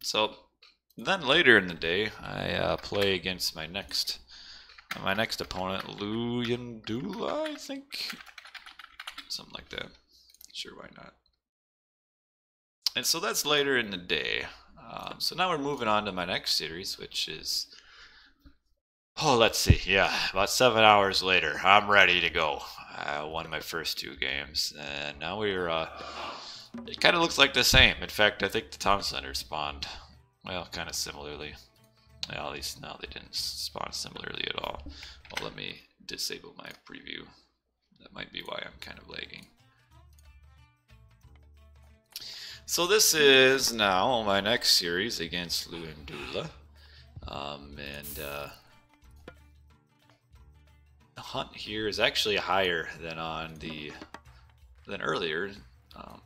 So then later in the day, I play against my next opponent, Luyindula, I think, something like that. Sure, why not? And so that's later in the day. So now we're moving on to my next series, which is, oh, let's see, yeah, about 7 hours later. I'm ready to go. I won my first 2 games, and now we're, it kind of looks like the same. In fact, I think the town center spawned, well, kind of similarly. Well, at least now they didn't spawn similarly at all. Well, let me disable my preview. That might be why I'm kind of lagging. So this is now my next series against Luyindula. The hunt here is actually higher than earlier.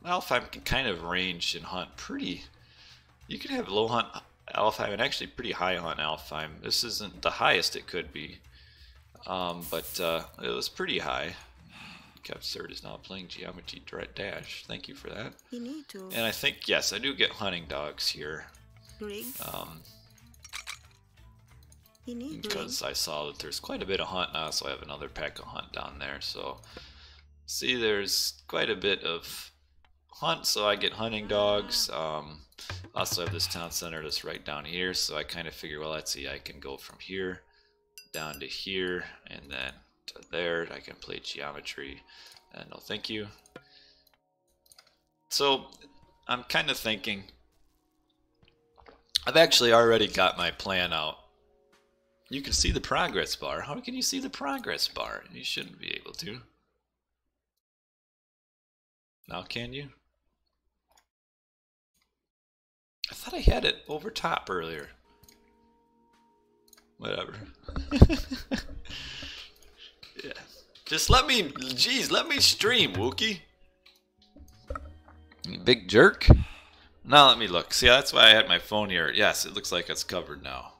Alfheim can kind of range and hunt pretty. You can have low hunt Alfheim and actually pretty high hunt Alfheim. This isn't the highest it could be, but it was pretty high. Capserd is now playing Geometry Dash. Thank you for that. You need to. And I think, yes, I do get hunting dogs here. Because I saw that there's quite a bit of hunt now, so I have another pack of hunt down there. So, see, there's quite a bit of hunt, so I get hunting dogs. Also have this town center that's right down here, so I kind of figure, well, let's see, I can go from here down to here, and then to there. I can play geometry. No, thank you. So I'm kind of thinking, I've actually already got my plan out. You can see the progress bar. How can you see the progress bar? You shouldn't be able to. Now can you? I thought I had it over top earlier. Whatever. Yeah. Just let me, geez, let me stream, Wookie. You big jerk. Now let me look. See, that's why I had my phone here. Yes, it looks like it's covered now.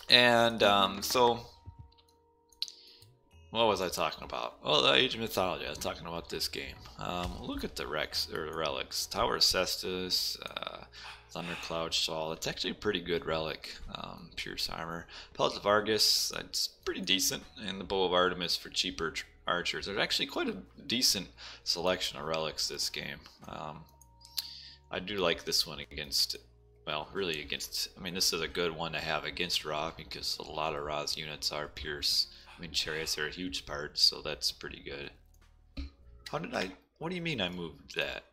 And so, what was I talking about? Well, the Age of Mythology. I was talking about this game. Look at the relics. Tower of Cestus, Thundercloud Shawl. It's actually a pretty good relic. Pierce Armor. Pellets of Argus. It's pretty decent. And the Bow of Artemis for cheaper archers. There's actually quite a decent selection of relics this game. I do like this one against, well, really against, I mean, this is a good one to have against Ra, because a lot of Ra's units are Pierce. I mean, chariots are a huge part, so that's pretty good. How did I, what do you mean I moved that?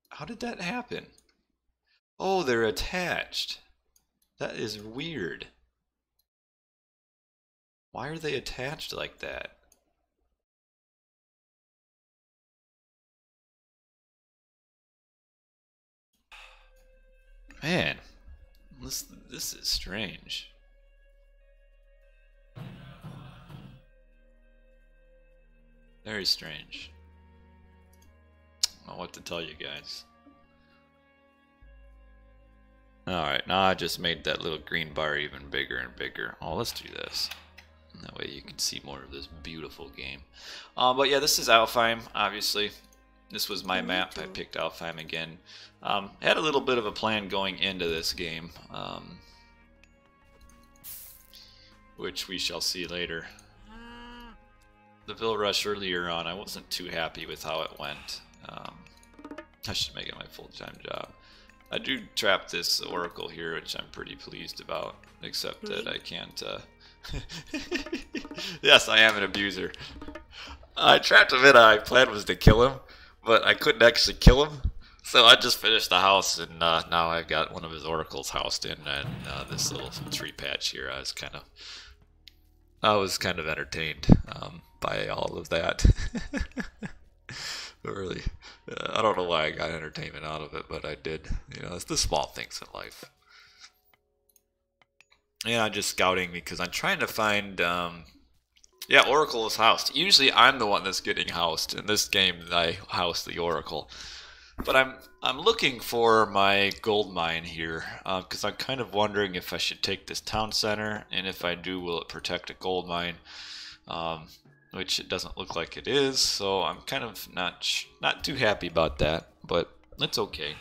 How did that happen? Oh, they're attached. That is weird. Why are they attached like that? Man, this is strange. Very strange. I don't know what to tell you guys. Alright, now I just made that little green bar even bigger and bigger. Oh, let's do this. That way you can see more of this beautiful game. But yeah, this is Alfheim, obviously. This was my map. I picked Alfheim again. Had a little bit of a plan going into this game, which we shall see later. The Vil Rush earlier on, I wasn't too happy with how it went. I should make it my full-time job. I do trap this Oracle here, which I'm pretty pleased about, except that I can't... Yes, I am an abuser. I trapped him in, my plan was to kill him, but I couldn't actually kill him. So I just finished the house, and now I've got one of his oracles housed in, and this little tree patch here. I was kind of entertained by all of that. But really, I don't know why I got entertainment out of it, but I did. You know, it's the small things in life. And I'm just scouting because I'm trying to find. Yeah, Oracle is housed. Usually, I'm the one that's getting housed. In this game, I house the Oracle. But I'm looking for my gold mine here because I'm kind of wondering if I should take this town center, and if I do, will it protect a gold mine? Which it doesn't look like it is, so I'm kind of not too happy about that, but it's okay.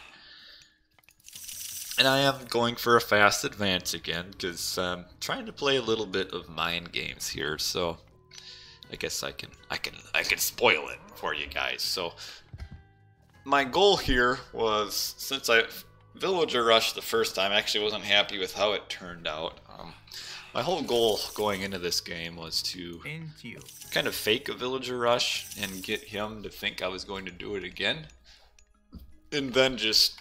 And I am going for a fast advance again because I'm trying to play a little bit of mind games here, so I guess I can spoil it for you guys. So my goal here was, since I villager rushed the first time, I actually wasn't happy with how it turned out. My whole goal going into this game was to kind of fake a villager rush and get him to think I was going to do it again, and then just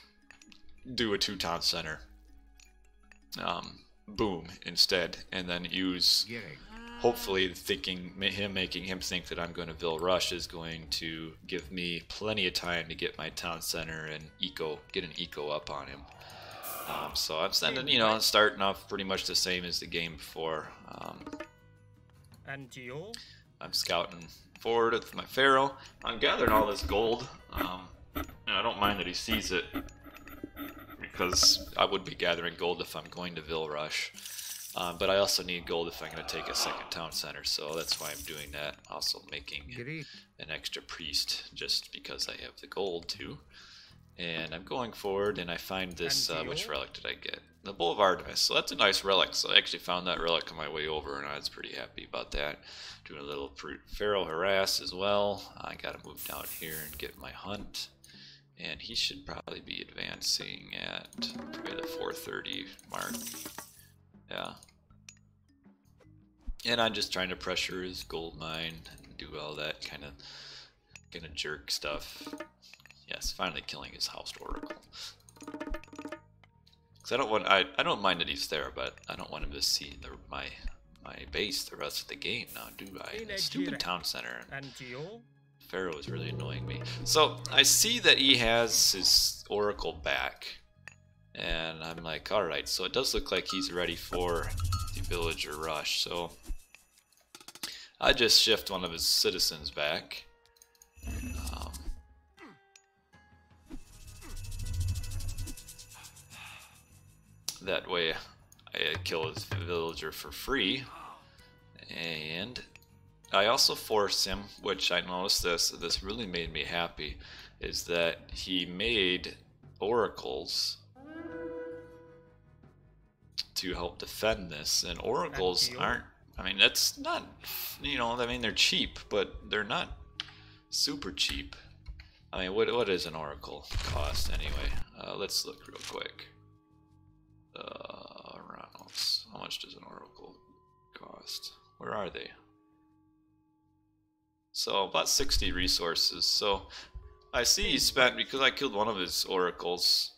do a 2-town center boom instead, and then use, hopefully making him think that I'm going to Vil Rush is going to give me plenty of time to get my town center and get an eco up on him. So I'm sending, starting off pretty much the same as the game before. I'm scouting forward with my Pharaoh. I'm gathering all this gold, and I don't mind that he sees it, because I would be gathering gold if I'm going to Vil Rush. But I also need gold if I'm going to take a second town center, so that's why I'm doing that. Also making an extra priest just because I have the gold too. And I'm going forward, and I find this, which relic did I get? The Bowl of Artemis. So that's a nice relic. So I actually found that relic on my way over, and I was pretty happy about that. Doing a little Pharaoh harass as well. I gotta move down here and get my hunt. And he should probably be advancing at probably the 430 mark. Yeah. And I'm just trying to pressure his gold mine and do all that kind of jerk stuff. Yes, finally killing his housed oracle. Because I don't mind that he's there, but I don't want him to see my base the rest of the game now, do I? The stupid town center. Pharaoh is really annoying me. So I see that he has his oracle back, and I'm like, all right. So it does look like he's ready for the villager rush. So I just shift one of his citizens back. That way I kill his villager for free. And I also force him, which I noticed this really made me happy, is that he made oracles to help defend this. And oracles aren't, I mean, that's not, I mean, they're cheap, but they're not super cheap. I mean, what does an oracle cost anyway? Let's look real quick. Oranos. How much does an oracle cost? Where are they? So about 60 resources. So I see he spent, because I killed one of his oracles,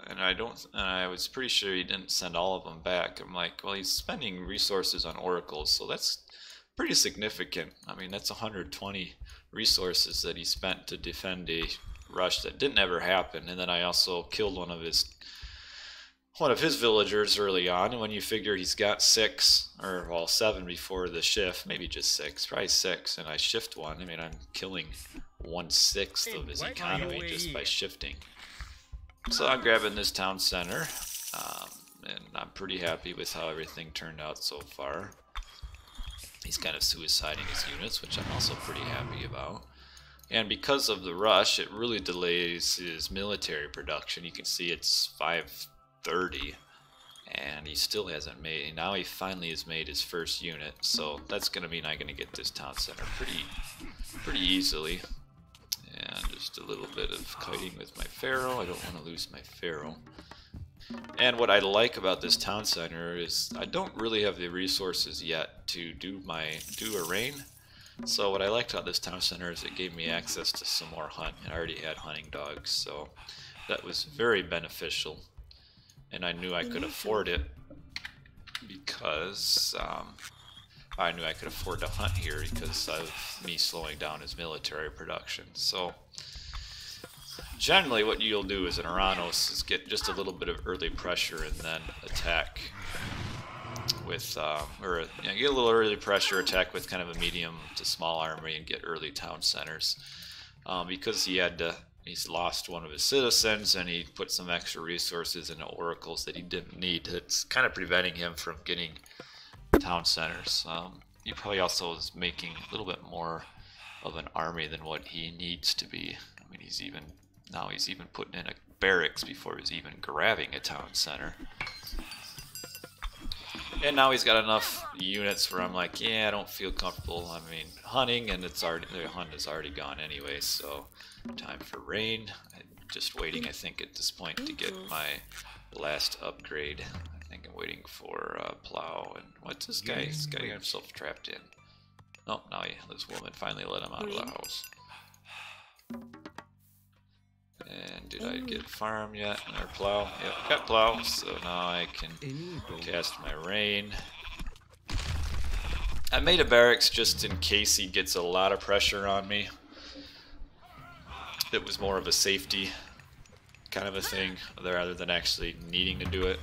and I was pretty sure he didn't send all of them back. I'm like, well, he's spending resources on oracles, so that's pretty significant. I mean, that's 120 resources that he spent to defend a rush that didn't ever happen. And then I also killed one of his villagers early on, and when you figure he's got 6, or well 7 before the shift, maybe just 6, probably 6, and I shift one, I mean I'm killing 1/6 of his economy just by shifting. So I'm grabbing this town center, and I'm pretty happy with how everything turned out so far. He's kind of suiciding his units, which I'm also pretty happy about. And because of the rush, it really delays his military production. You can see it's 5:30, and he still hasn't made. Now he finally has made his first unit, so that's going to mean I'm going to get this town center pretty easily. And just a little bit of kiting with my pharaoh. I don't want to lose my pharaoh. And what I like about this town center is I don't really have the resources yet to do a reign. So what I liked about this town center is it gave me access to some more hunt. I already had hunting dogs, so that was very beneficial. And I knew I could afford it because I knew I could afford to hunt here because of me slowing down his military production. So generally what you'll do as an Oranos is get just a little bit of early pressure and then attack with, get a little early pressure, attack with kind of a medium to small army and get early town centers. Because he's lost one of his citizens and he put some extra resources into oracles that he didn't need. It's kind of preventing him from getting town centers. He probably also is making a little bit more of an army than what he needs to be. I mean, he's even putting in a barracks before he's even grabbing a town center. And now he's got enough units where I'm like, yeah, I don't feel comfortable. I mean, hunting, and the hunt is already gone anyway, so time for rain. I'm just waiting, I think, at this point to get my last upgrade. I think I'm waiting for plow. And what's this guy? This guy got himself trapped in. Oh, now this woman finally let him out of the house. And did I get farm yet? Or plow? Yep, got plow. So now I can cast my rain. I made a barracks just in case he gets a lot of pressure on me. It was more of a safety kind of a thing rather than actually needing to do it.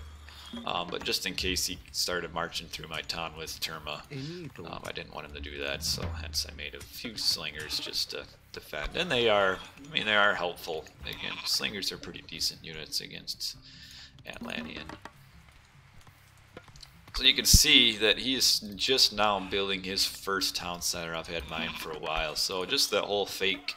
But just in case he started marching through my town with Terma, I didn't want him to do that, so hence I made a few slingers just to defend. And they are helpful. Again, slingers are pretty decent units against Atlantean. So you can see that he is just now building his first town center. I've had mine for a while, so just that whole fake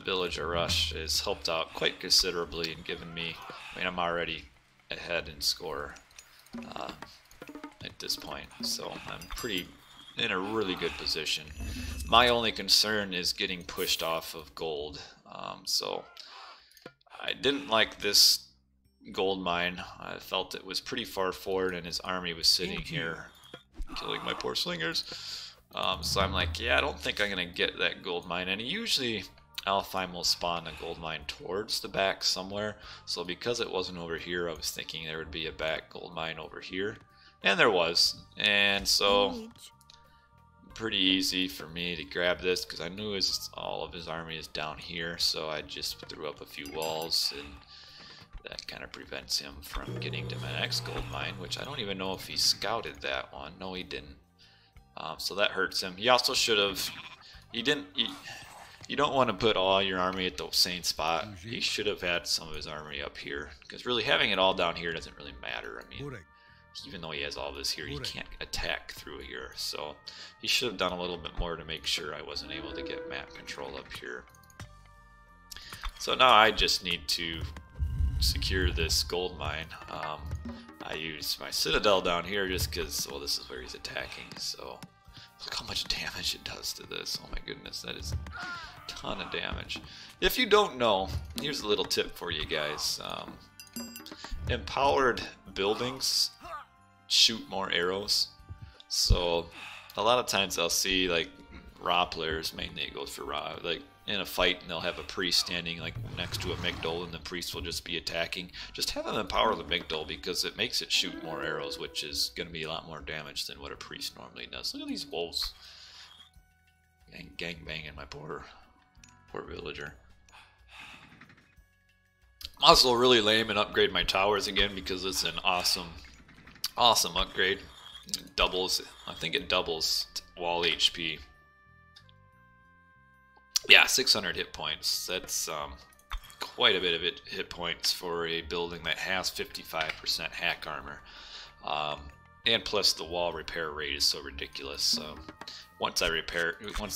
villager rush has helped out quite considerably and given me, I mean, I'm already ahead in score at this point, so I'm in a really good position. My only concern is getting pushed off of gold, so I didn't like this gold mine. I felt it was pretty far forward and his army was sitting here killing my poor slingers, so I'm like, yeah, I don't think I'm gonna get that gold mine. And usually Alfheim will spawn a gold mine towards the back somewhere, so because it wasn't over here, I was thinking there would be a back gold mine over here, and there was. And so pretty easy for me to grab this because I knew all of his army is down here, so I just threw up a few walls, and that kind of prevents him from getting to my next gold mine, which I don't even know if he scouted that one. No, he didn't. So that hurts him. He also should have. You don't want to put all your army at the same spot. He should have had some of his army up here, because really having it all down here doesn't really matter. I mean, even though he has all this here, he can't attack through here. So he should have done a little bit more to make sure I wasn't able to get map control up here. So now I just need to secure this gold mine. I use my citadel down here just because, well, this is where he's attacking. So Look how much damage it does to this. Oh my goodness, that is a ton of damage. If you don't know, here's a little tip for you guys. Empowered buildings shoot more arrows. So a lot of times I'll see like Ra players, mainly it goes for Ra, like in a fight and they'll have a priest standing like next to a Migdol and the priest will just be attacking. Just have them empower the Migdol because it makes it shoot more arrows, which is going to be a lot more damage than what a priest normally does. Look at these wolves. Gang banging my poor villager. I'm also really lame and upgrade my towers again because it's an awesome upgrade. It doubles, I think it doubles wall HP. Yeah, 600 hit points. That's quite a bit of hit points for a building that has 55% hack armor. And plus the wall repair rate is so ridiculous. Once I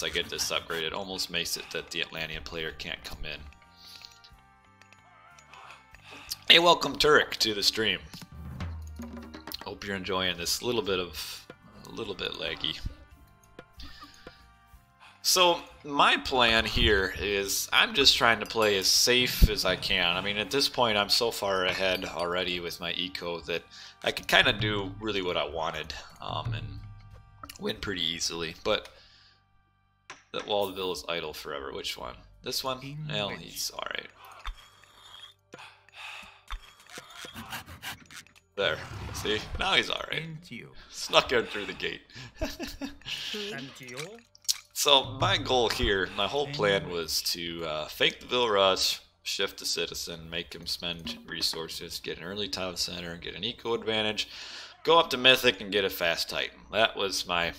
get this upgrade, it almost makes it that the Atlantean player can't come in. Hey, welcome Turek to the stream. Hope you're enjoying this a little bit laggy. So my plan here is I'm just trying to play as safe as I can. I mean, at this point I'm so far ahead already with my eco that I could kind of do really what I wanted and win pretty easily. But that Wallville is idle forever. Which one? This one? Well, he's alright. There. See? Now he's alright. Snuck out through the gate. So my goal here, my whole plan was to fake the Vil Rush, shift the citizen, make him spend resources, get an early town center, get an eco advantage, go up to Mythic and get a fast Titan. That was my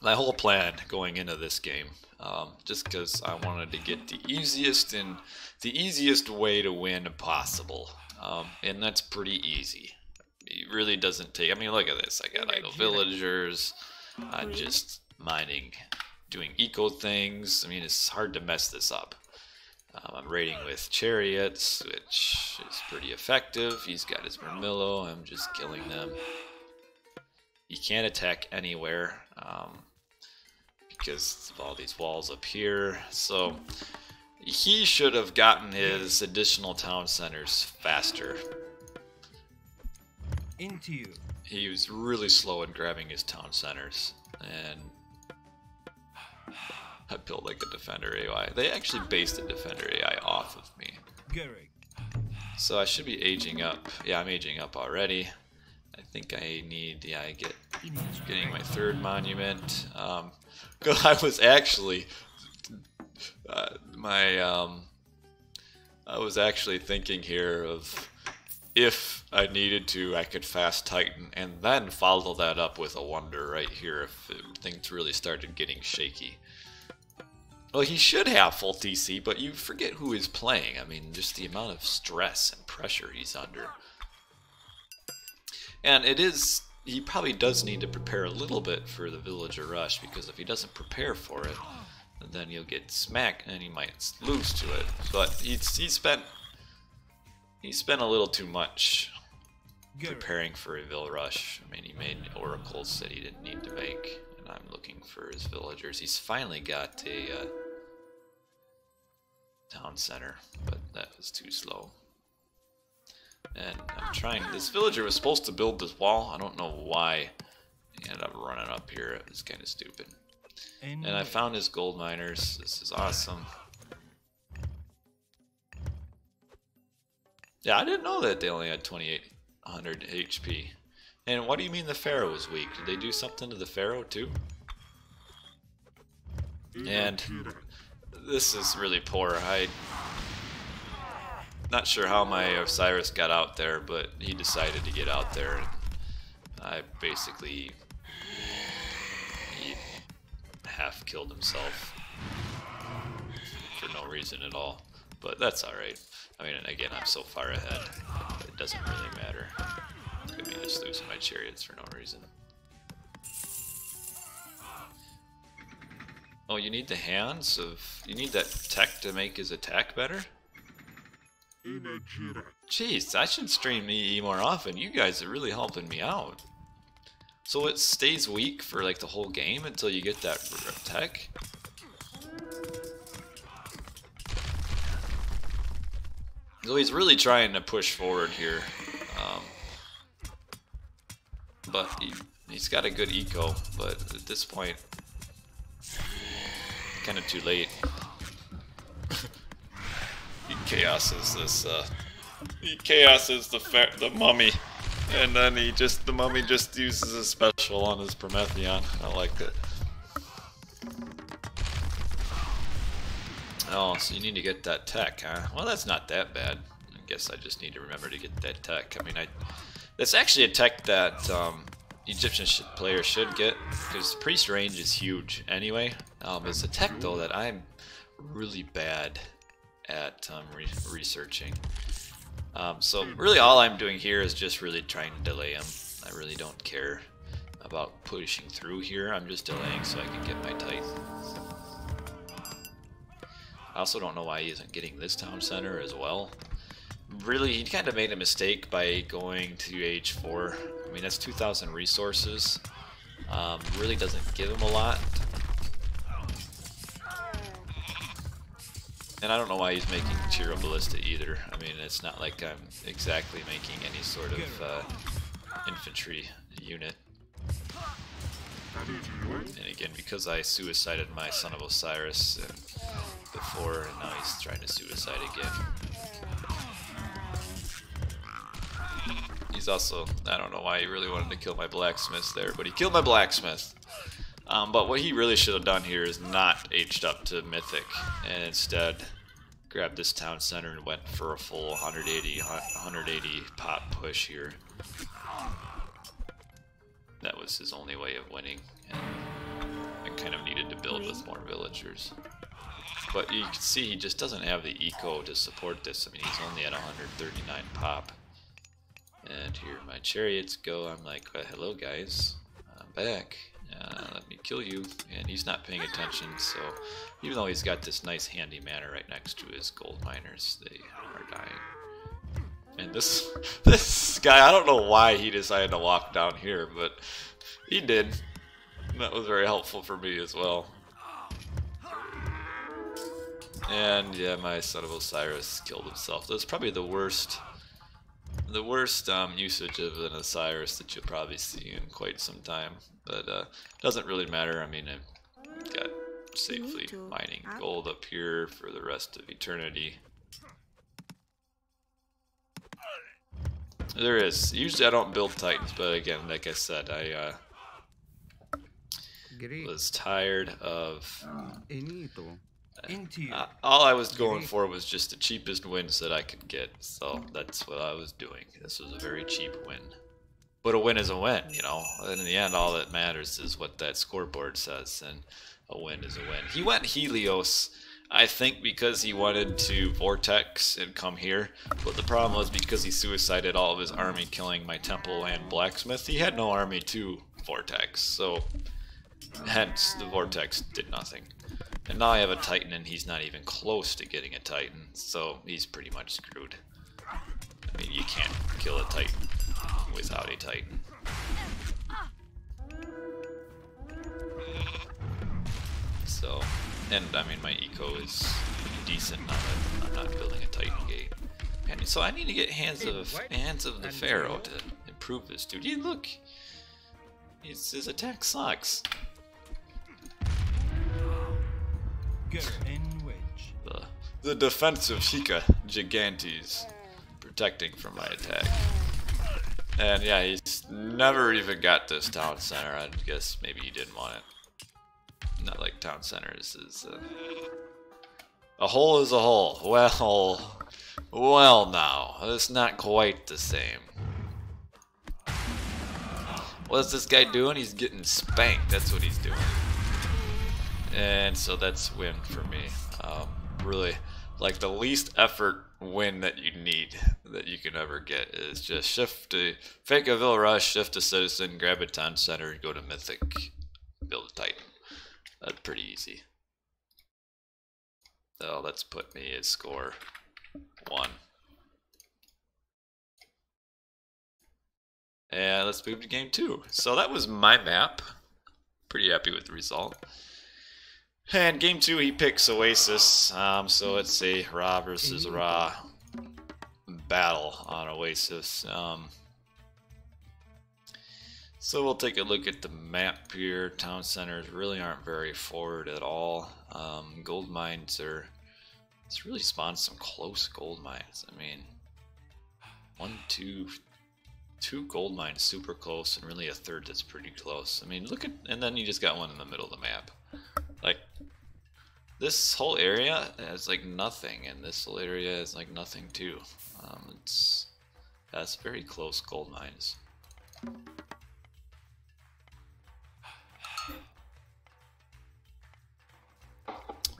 whole plan going into this game. Just because I wanted to get the easiest way to win possible. And that's pretty easy. It really doesn't take, I mean, look at this. I got idle villagers. I'm just mining, doing eco things. I mean, it's hard to mess this up. I'm raiding with chariots, which is pretty effective. He's got his Murmillo. I'm just killing them. He can't attack anywhere because of all these walls up here. So he should have gotten his additional town centers faster. Into you. He was really slow in grabbing his town centers, and I built like a defender AI. They actually based the defender AI off of me. So I should be aging up. Yeah, I'm aging up already. I think I need, getting my third monument. Cause I was actually, I was actually thinking here of if I needed to, I could fast Titan and then follow that up with a wonder right here if things really started getting shaky. Well, he should have full TC, but you forget who is playing. I mean, just the amount of stress and pressure he's under. And he probably does need to prepare a little bit for the villager rush, because if he doesn't prepare for it, then he'll get smacked and he might lose to it. But he spent a little too much preparing for a Vil Rush. I mean, he made oracles that he didn't need to make, and I'm looking for his villagers. He's finally got a town center, but that was too slow. And I'm trying, this villager was supposed to build this wall. I don't know why he ended up running up here. It was kind of stupid. And I found his gold miners. This is awesome. Yeah, I didn't know that they only had 2800 HP. And what do you mean the Pharaoh was weak? Did they do something to the Pharaoh too? And this is really poor. I'm not sure how my Osiris got out there, but he decided to get out there. And I basically, he half killed himself for no reason at all. But that's alright. I mean, again, I'm so far ahead, it doesn't really matter. Look at me just losing my chariots for no reason. Oh, you need the hands of... You need that tech to make his attack better? Jeez, I should stream EE more often. You guys are really helping me out. So it stays weak for like the whole game until you get that tech? So he's really trying to push forward here. But he's got a good eco, but at this point, kind of too late. He chaoses this, he chaoses the mummy. And then the mummy just uses a special on his Prometheon. I like it. Oh, so you need to get that tech, huh? Well, that's not that bad. I guess I just need to remember to get that tech. I mean, that's actually a tech that Egyptian players should get, because priest range is huge anyway. It's a tech though that I'm really bad at researching. So really all I'm doing here is just really trying to delay him. I really don't care about pushing through here. I'm just delaying so I can get my Titan. I also don't know why he isn't getting this town center as well. Really, he kind of made a mistake by going to age 4. I mean, that's 2,000 resources. Really doesn't give him a lot. And I don't know why he's making Tiro Ballista either. I mean, it's not like I'm exactly making any sort of infantry unit. And again, because I suicided my Son of Osiris before, and now he's trying to suicide again. He's also, I don't know why he really wanted to kill my blacksmith there, but he killed my blacksmith. But what he really should have done here is not aged up to Mythic, and instead grabbed this town center and went for a full 180 pop push here. That was his only way of winning, and I kind of needed to build with more villagers. But you can see he just doesn't have the eco to support this. I mean, he's only at 139 pop. And here my chariots go. I'm like, well, hello guys, I'm back. Let me kill you. And he's not paying attention, so even though he's got this nice handy manor right next to his gold miners, they are dying. And this guy, I don't know why he decided to walk down here, but he did. And that was very helpful for me as well. And yeah, my Son of Osiris killed himself. That's probably the worst usage of an Osiris that you'll probably see in quite some time, but doesn't really matter. I mean, I've got safely mining gold up here for the rest of eternity. There is. Usually I don't build Titans, but again, like I said, I was tired of... all I was going for was just the cheapest wins that I could get, so that's what I was doing. This was a very cheap win. But a win is a win, you know? And in the end, all that matters is what that scoreboard says, and a win is a win. He went Helios, I think, because he wanted to Vortex and come here, but the problem was because he suicided all of his army, killing my temple and blacksmith, he had no army to Vortex, so hence the Vortex did nothing. And now I have a Titan, and he's not even close to getting a Titan, so he's pretty much screwed. I mean, you can't kill a Titan without a Titan. So, and I mean, my eco is decent now that I'm not building a Titan gate. And so I need to get Hands of the Pharaoh to improve this dude. Yeah, look! His attack sucks. The defensive Hika Gigantes protecting from my attack. And yeah, he's never even got this town center. I guess maybe he didn't want it. Not like town centers is a hole is a hole. Well now, it's not quite the same. What's this guy doing? He's getting spanked. That's what he's doing. And so that's win for me. Really, like the least effort win that you need, that you can ever get, is just shift to fake a Vil Rush, shift to Citizen, grab a town center, go to Mythic, build a Titan. That's pretty easy. So let's put me at score 1. And let's move to game 2. So that was my map. Pretty happy with the result. And game 2, he picks Oasis. So it's a Ra versus Ra battle on Oasis. So we'll take a look at the map here. Town centers really aren't very forward at all. Gold mines are... It's really spawned some close gold mines. I mean, 2 gold mines super close, and really a third that's pretty close. I mean, look at... And then you just got one in the middle of the map. Like, this whole area has like nothing, and this whole area is like nothing too. That's very close gold mines.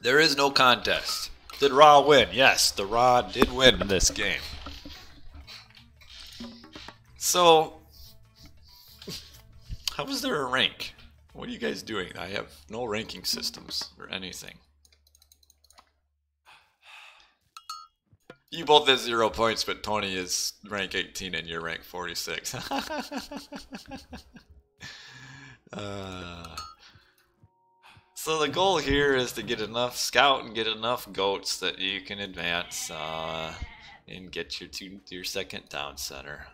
There is no contest. Did Ra win? Yes, the Ra did win in this game. So, how is there a rank? What are you guys doing? I have no ranking systems or anything. You both have 0 points, but Tony is rank 18 and you're rank 46. So the goal here is to get enough scout and get enough goats that you can advance and get your second town center.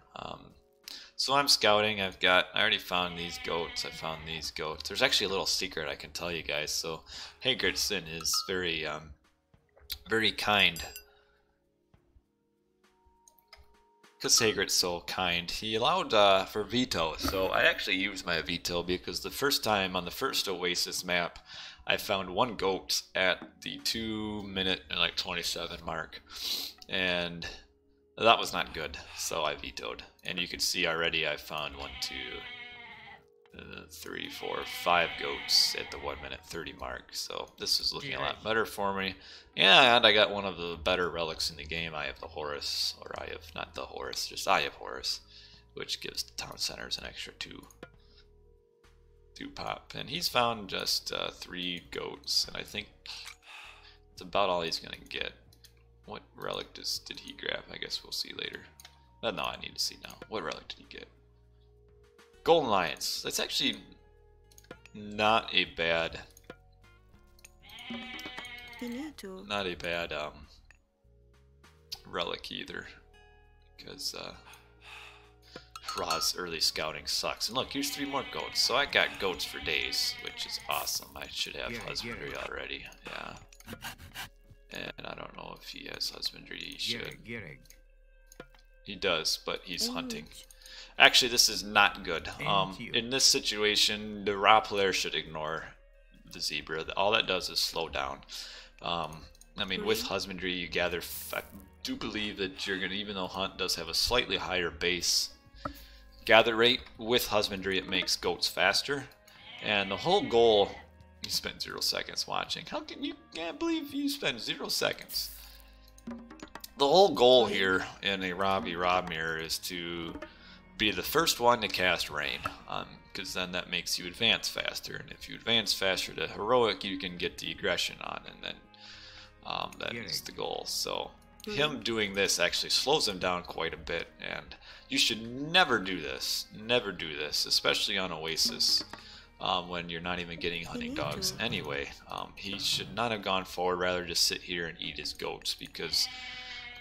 So I'm scouting. I already found these goats. I found these goats. There's actually a little secret I can tell you guys. So Hagertson is very very kind. Because Hagert's so kind, he allowed for veto. So I actually used my veto because the first time on the first Oasis map, I found 1 goat at the 2-minute and like 27 mark, and that was not good. So I vetoed, and you can see already I found 1, 2, 3, 4, 5 goats at the 1-minute 30 mark. So this is looking a lot better for me. Yeah, and I got one of the better relics in the game. I have the Horus, or I have not the Horus, just I have Horus, which gives the town centers an extra 2 pop. And he's found just 3 goats, and I think it's about all he's gonna get. What relic did he grab? I guess we'll see later. But no, I need to see now. What relic did he get? Golden Lions. That's actually not a bad... Not a bad relic either, because Ra's early scouting sucks. And look, here's 3 more goats. So I got goats for days, which is awesome. I should have husbandry already. Yeah. And I don't know if he has husbandry. He should. He does, but he's hunting. Actually, this is not good. In this situation, the Ra player should ignore the zebra. All that does is slow down. I mean, with husbandry, you gather. I do believe that you're gonna, even though hunt does have a slightly higher base gather rate, with husbandry it makes goats faster. And the whole goal, you spent 0 seconds watching. How can you can't believe you spent 0 seconds? The whole goal here in a Robbie Rob mirror is to be the first one to cast rain, because then that makes you advance faster, and if you advance faster to heroic, you can get the aggression on, and then that is the goal. So him doing this actually slows him down quite a bit, and you should never do this, especially on Oasis, when you're not even getting hunting dogs anyway. He should not have gone forward, rather just sit here and eat his goats, because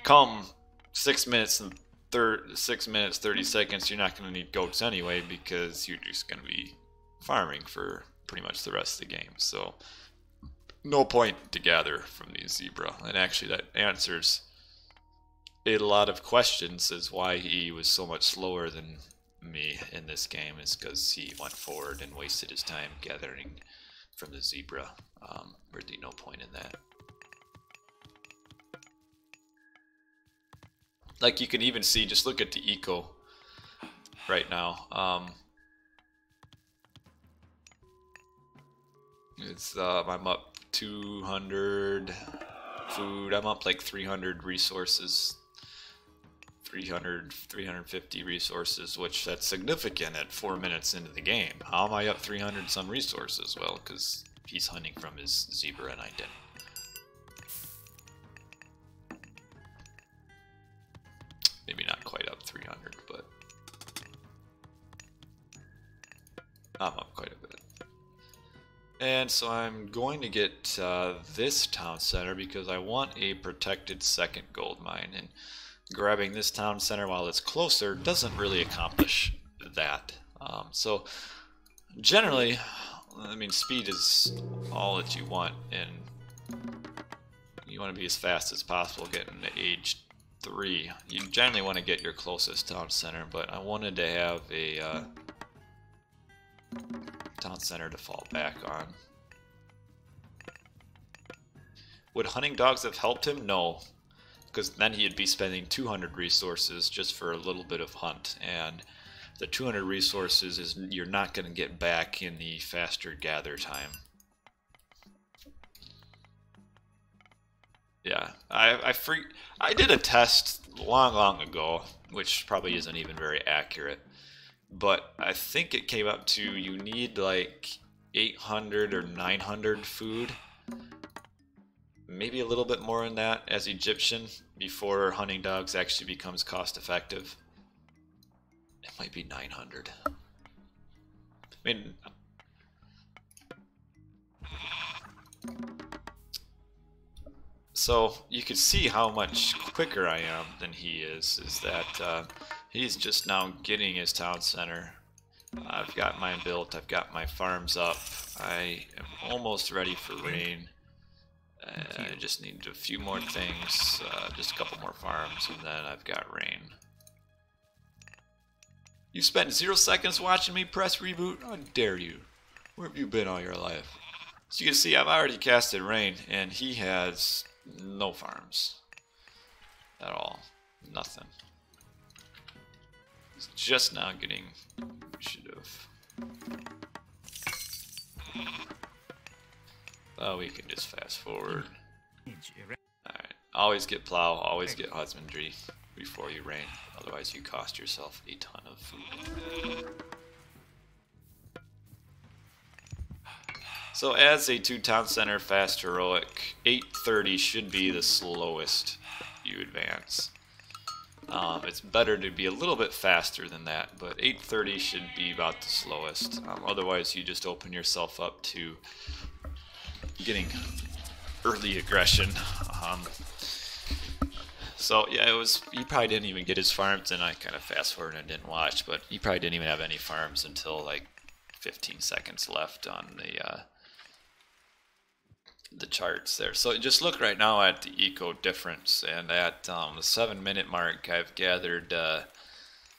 come 6 minutes 30 seconds, you're not going to need goats anyway, because you're just going to be farming for pretty much the rest of the game. So no point to gather from these zebra. And actually that answers a lot of questions as why he was so much slower than me in this game, is because he went forward and wasted his time gathering from the zebra. Really no point in that. Like you can even see, just look at the eco right now. I'm up 200 food. I'm up like 300 resources. 350 resources, which that's significant at 4 minutes into the game. How am I up 300 some resources? Well, because he's hunting from his zebra and I didn't. Maybe not quite up 300, but I'm up quite a bit. And so I'm going to get this town center because I want a protected second gold mine. And grabbing this town center while it's closer doesn't really accomplish that. So generally, I mean, speed is all that you want, and you want to be as fast as possible getting to age 3. You generally want to get your closest town center, but I wanted to have a town center to fall back on. Would hunting dogs have helped him? No, because then he'd be spending 200 resources just for a little bit of hunt, and the 200 resources is you're not going to get back in the faster gather time. Yeah, I did a test long ago, which probably isn't even very accurate, but I think it came up to you need like 800 or 900 food, maybe a little bit more than that as Egyptian before hunting dogs actually becomes cost effective. It might be 900. I mean, so you can see how much quicker I am than he is that he's just now getting his town center. I've got mine built, I've got my farms up, I am almost ready for rain. I just need a few more things, just a couple more farms, and then I've got rain. You spent 0 seconds watching me press reboot? How dare you? Where have you been all your life? So you can see I've already casted rain, and he has no farms at all. Nothing. He's just now getting... should have... Oh, we can just fast forward. Alright, always get plow, always get husbandry before you rain, otherwise you cost yourself a ton of food. So as a 2-town center fast heroic, 830 should be the slowest you advance. It's better to be a little bit faster than that, but 830 should be about the slowest. Otherwise you just open yourself up to getting early aggression. So yeah, it was. He probably didn't even get his farms, and I kind of fast forwarded and didn't watch. But he probably didn't even have any farms until like 15 seconds left on the charts there. So just look right now at the eco difference, and at the 7-minute mark, I've gathered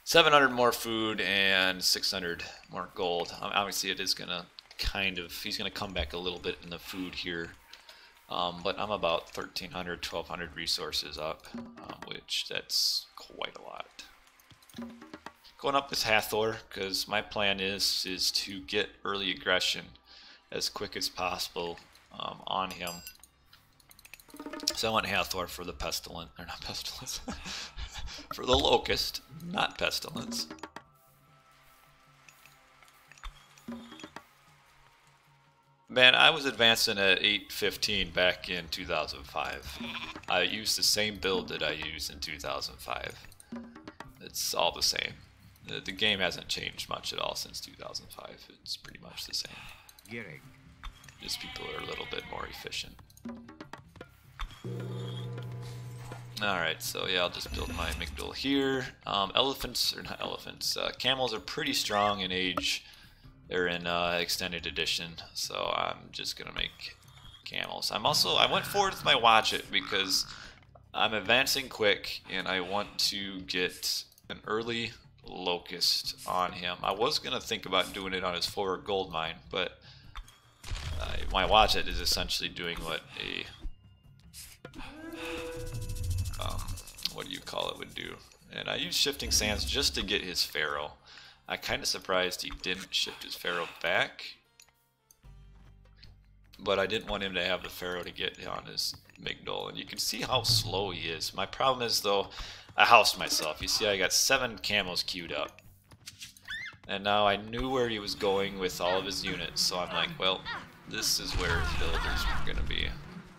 700 more food and 600 more gold. Obviously, it is gonna he's gonna come back a little bit in the food here. But I'm about 1,300, 1,200 resources up, which that's quite a lot. Going up this Hathor, because my plan is to get early aggression as quick as possible on him. So I want Hathor for the pestilence, or not pestilence, for the locust, not pestilence. Man, I was advancing at 815 back in 2005. I used the same build that I used in 2005. It's all the same. The game hasn't changed much at all since 2005. It's pretty much the same. Just people are a little bit more efficient. Alright, so yeah, I'll just build my Migdol here. Camels are pretty strong in age. They're in extended edition, so I'm just gonna make camels. I went forward with my watch it because I'm advancing quick and I want to get an early locust on him. I was gonna think about doing it on his forward gold mine, but my watch it is essentially doing what a what do you call it would do. And I use shifting sands just to get his pharaoh. I'm kind of surprised he didn't shift his pharaoh back, but I didn't want him to have the pharaoh to get on his Migdol, and you can see how slow he is. My problem is though, I housed myself. You see I got 7 camels queued up, and now I knew where he was going with all of his units, so I'm like, well, this is where his villagers are going to be.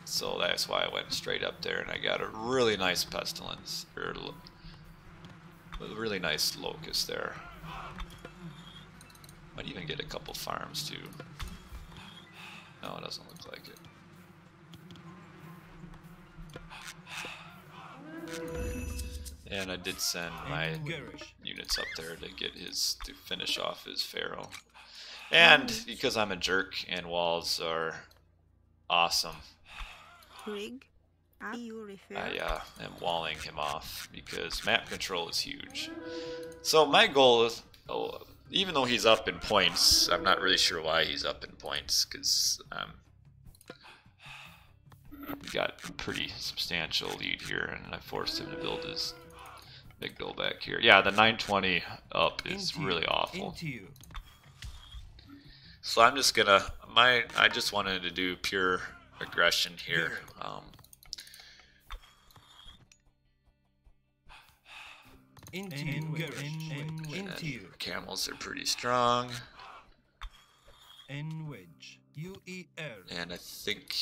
So that's why I went straight up there, and I got a really nice pestilence, or a really nice locust there. Might even get a couple farms too. No, it doesn't look like it. And I did send my units up there to get to finish off his pharaoh. And because I'm a jerk and walls are awesome, Rig. You refer. I am walling him off because map control is huge. So my goal is, even though he's up in points, I'm not really sure why he's up in points, because we got a pretty substantial lead here, and I forced him to build his big goal back here. Yeah, the 920 up is really awful. So I'm just gonna, I just wanted to do pure aggression here. Camels are pretty strong. And I think,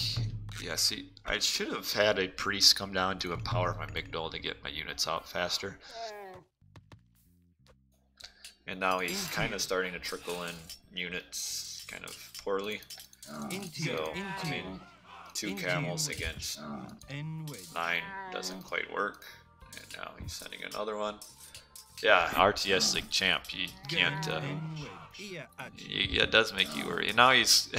yeah, see, I should have had a priest come down to empower my Migdol to get my units out faster. And now he's kind of starting to trickle in units kind of poorly. So, I mean, 2 camels against 9 doesn't quite work. And now he's sending another one. Yeah, RTS like champ, you can't, it does make you worry. And now he's,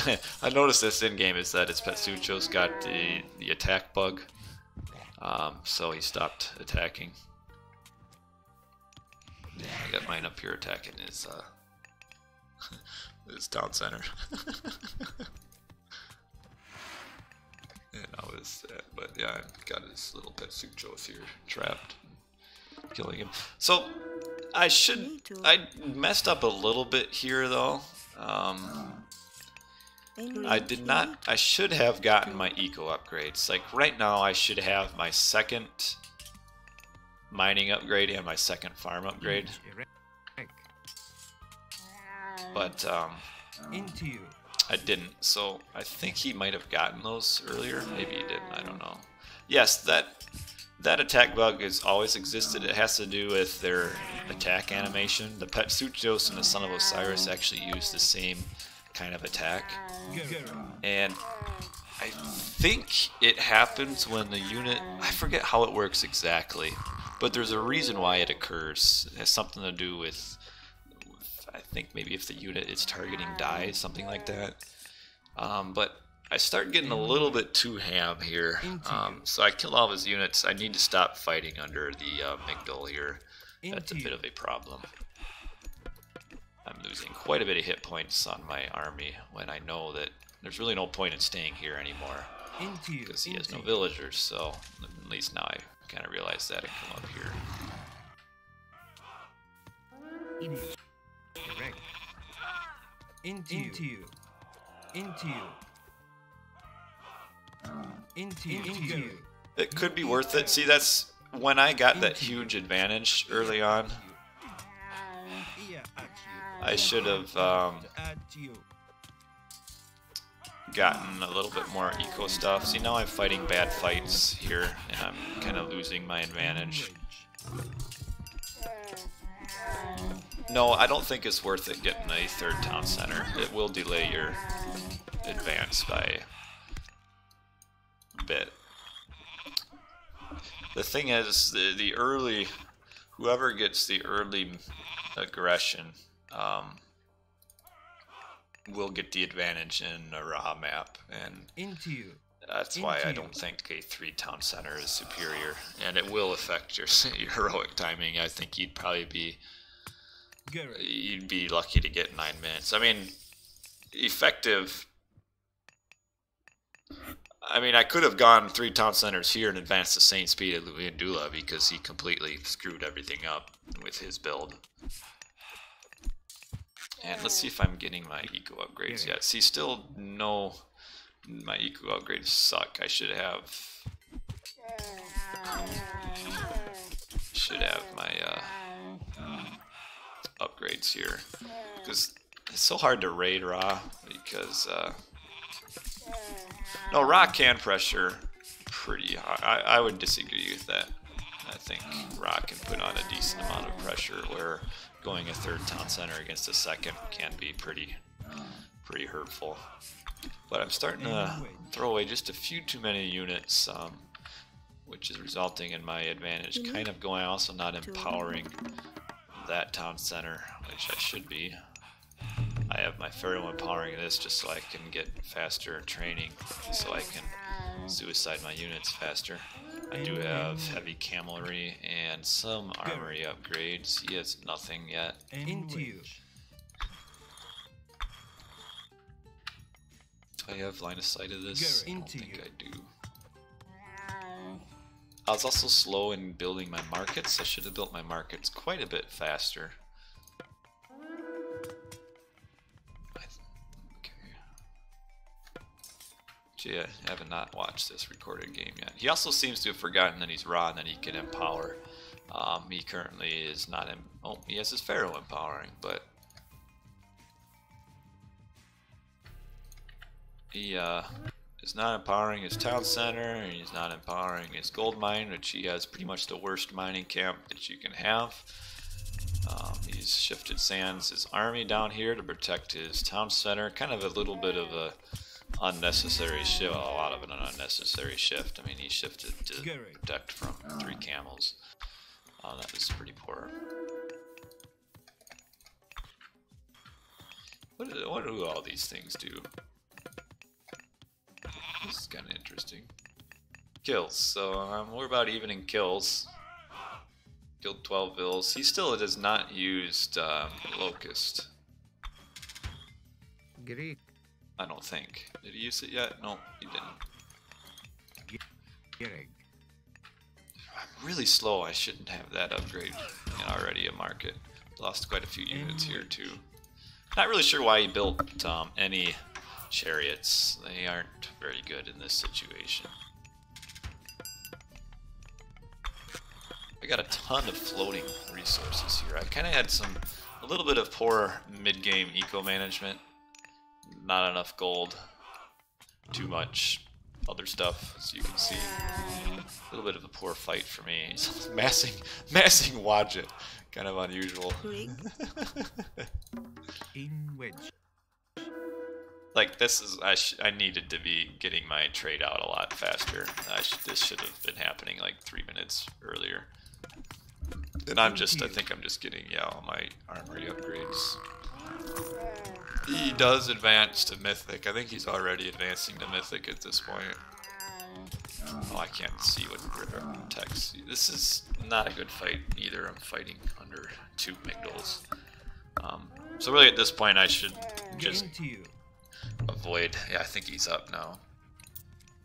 I noticed this in game is that his Petsucho's got the attack bug. So he stopped attacking. Yeah, I got mine up here attacking his, his town center. And I was, but yeah, I got his little Petsuchos here trapped, killing him. So I messed up a little bit here though. I should have gotten my eco upgrades. Like right now I should have my second mining upgrade and my second farm upgrade. But I didn't, so I think he might have gotten those earlier. Maybe he didn't, I don't know. Yes, that attack bug has always existed. It has to do with their attack animation. The Petsuchos and the Son of Osiris actually use the same kind of attack. And I think it happens when the unit, I forget how it works exactly, but there's a reason why it occurs. It has something to do with I think maybe if the unit it's targeting dies, something like that. But I start getting a little bit too ham here. So I kill all of his units. I need to stop fighting under the Migdol here. That's a bit of a problem. I'm losing quite a bit of hit points on my army when I know that there's really no point in staying here anymore. Because he has no villagers, so at least now I kind of realize that and come up here. Correct. Into you. It could be worth it. See, that's when I got that huge advantage early on. I should have gotten a little bit more eco stuff. See, now I'm fighting bad fights here, and I'm kind of losing my advantage. No, I don't think it's worth it getting a third town center. It will delay your advance by a bit. The thing is, the early, whoever gets the early aggression will get the advantage in a raw map, and that's why I don't think a 3 town center is superior, and it will affect your heroic timing. I think you'd be lucky to get 9 minutes. I mean, effective. I mean, I could have gone 3 town centers here and advanced the same speed at Luyindula because he completely screwed everything up with his build. And let's see if I'm getting my eco upgrades yet. See, still no, my eco upgrades suck. I should have my upgrades here, because it's so hard to raid raw, because no, raw can pressure pretty hard. I would disagree with that. I think Rock can put on a decent amount of pressure, where going a third town center against a second can be pretty hurtful. But I'm starting to throw away just a few too many units, which is resulting in my advantage kind of going, also not empowering that town center, which I should be. I have my Pharaoh empowering this just so I can get faster training, so I can suicide my units faster. I do have heavy cavalry and some armory upgrades. He has nothing yet. Into you. Do I have line of sight of this? I don't think I do. I was also slow in building my markets. I should have built my markets quite a bit faster. Gee, I have not watched this recorded game yet. He also seems to have forgotten that he's raw and that he can empower. He currently is not in. Oh, he has his Pharaoh empowering, but he is not empowering his town center, and he's not empowering his gold mine, which he has pretty much the worst mining camp that you can have. He's shifted sands his army down here to protect his town center. Kind of a little bit of a unnecessary shift, well, a lot of an unnecessary shift. I mean, he shifted to protect from 3 camels. That was pretty poor. What do all these things do? This is kind of interesting. Kills. So we're about even in kills. Killed 12 vills. He still has not used Locust. Greek. I don't think. Did he use it yet? No, he didn't. I'm really slow. I shouldn't have that upgrade in already a market. Lost quite a few units here too. Not really sure why he built any chariots. They aren't very good in this situation. I got a ton of floating resources here. I kind of had a little bit of poor mid-game eco-management. Not enough gold. Too much other stuff, as you can see. A little bit of a poor fight for me. He's massing Wadjet. Kind of unusual. In which? Like, this is, I needed to be getting my trade out a lot faster. This should have been happening like 3 minutes earlier. And I think I'm just getting, yeah, all my armory upgrades. He does advance to Mythic. I think he's already advancing to Mythic at this point. Oh, I can't see what text. This is not a good fight either. I'm fighting under 2 Migdals. So really at this point I should just avoid. Yeah, I think he's up now.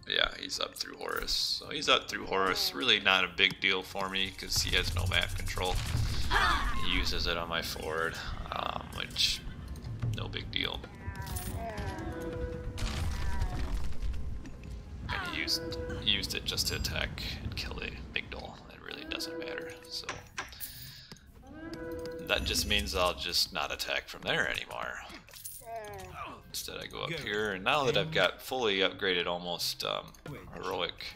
Yeah, he's up through Horus. So he's up through Horus. Really not a big deal for me because he has no map control. He uses it on my forward, which no big deal. And he used it just to attack and kill a Migdal. It really doesn't matter. So that just means I'll just not attack from there anymore. Instead I go up here, and now that I've got fully upgraded almost heroic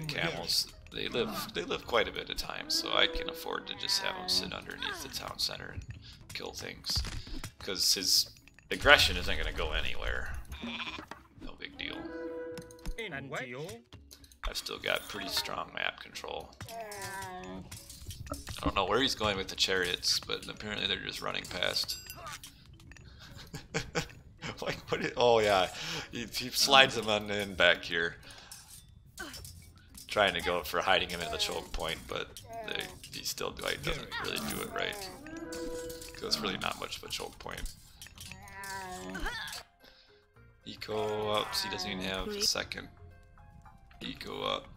camels, they live quite a bit of time, so I can afford to just have them sit underneath the town center and kill things. Because his aggression isn't going to go anywhere. No big deal. I've still got pretty strong map control. I don't know where he's going with the chariots, but apparently they're just running past. Like, oh yeah, he slides them on in back here. Trying to go for hiding him in the choke point, but he still doesn't really do it right. Because it's really not much of a choke point. Eco up, so he doesn't even have a second. Eco up.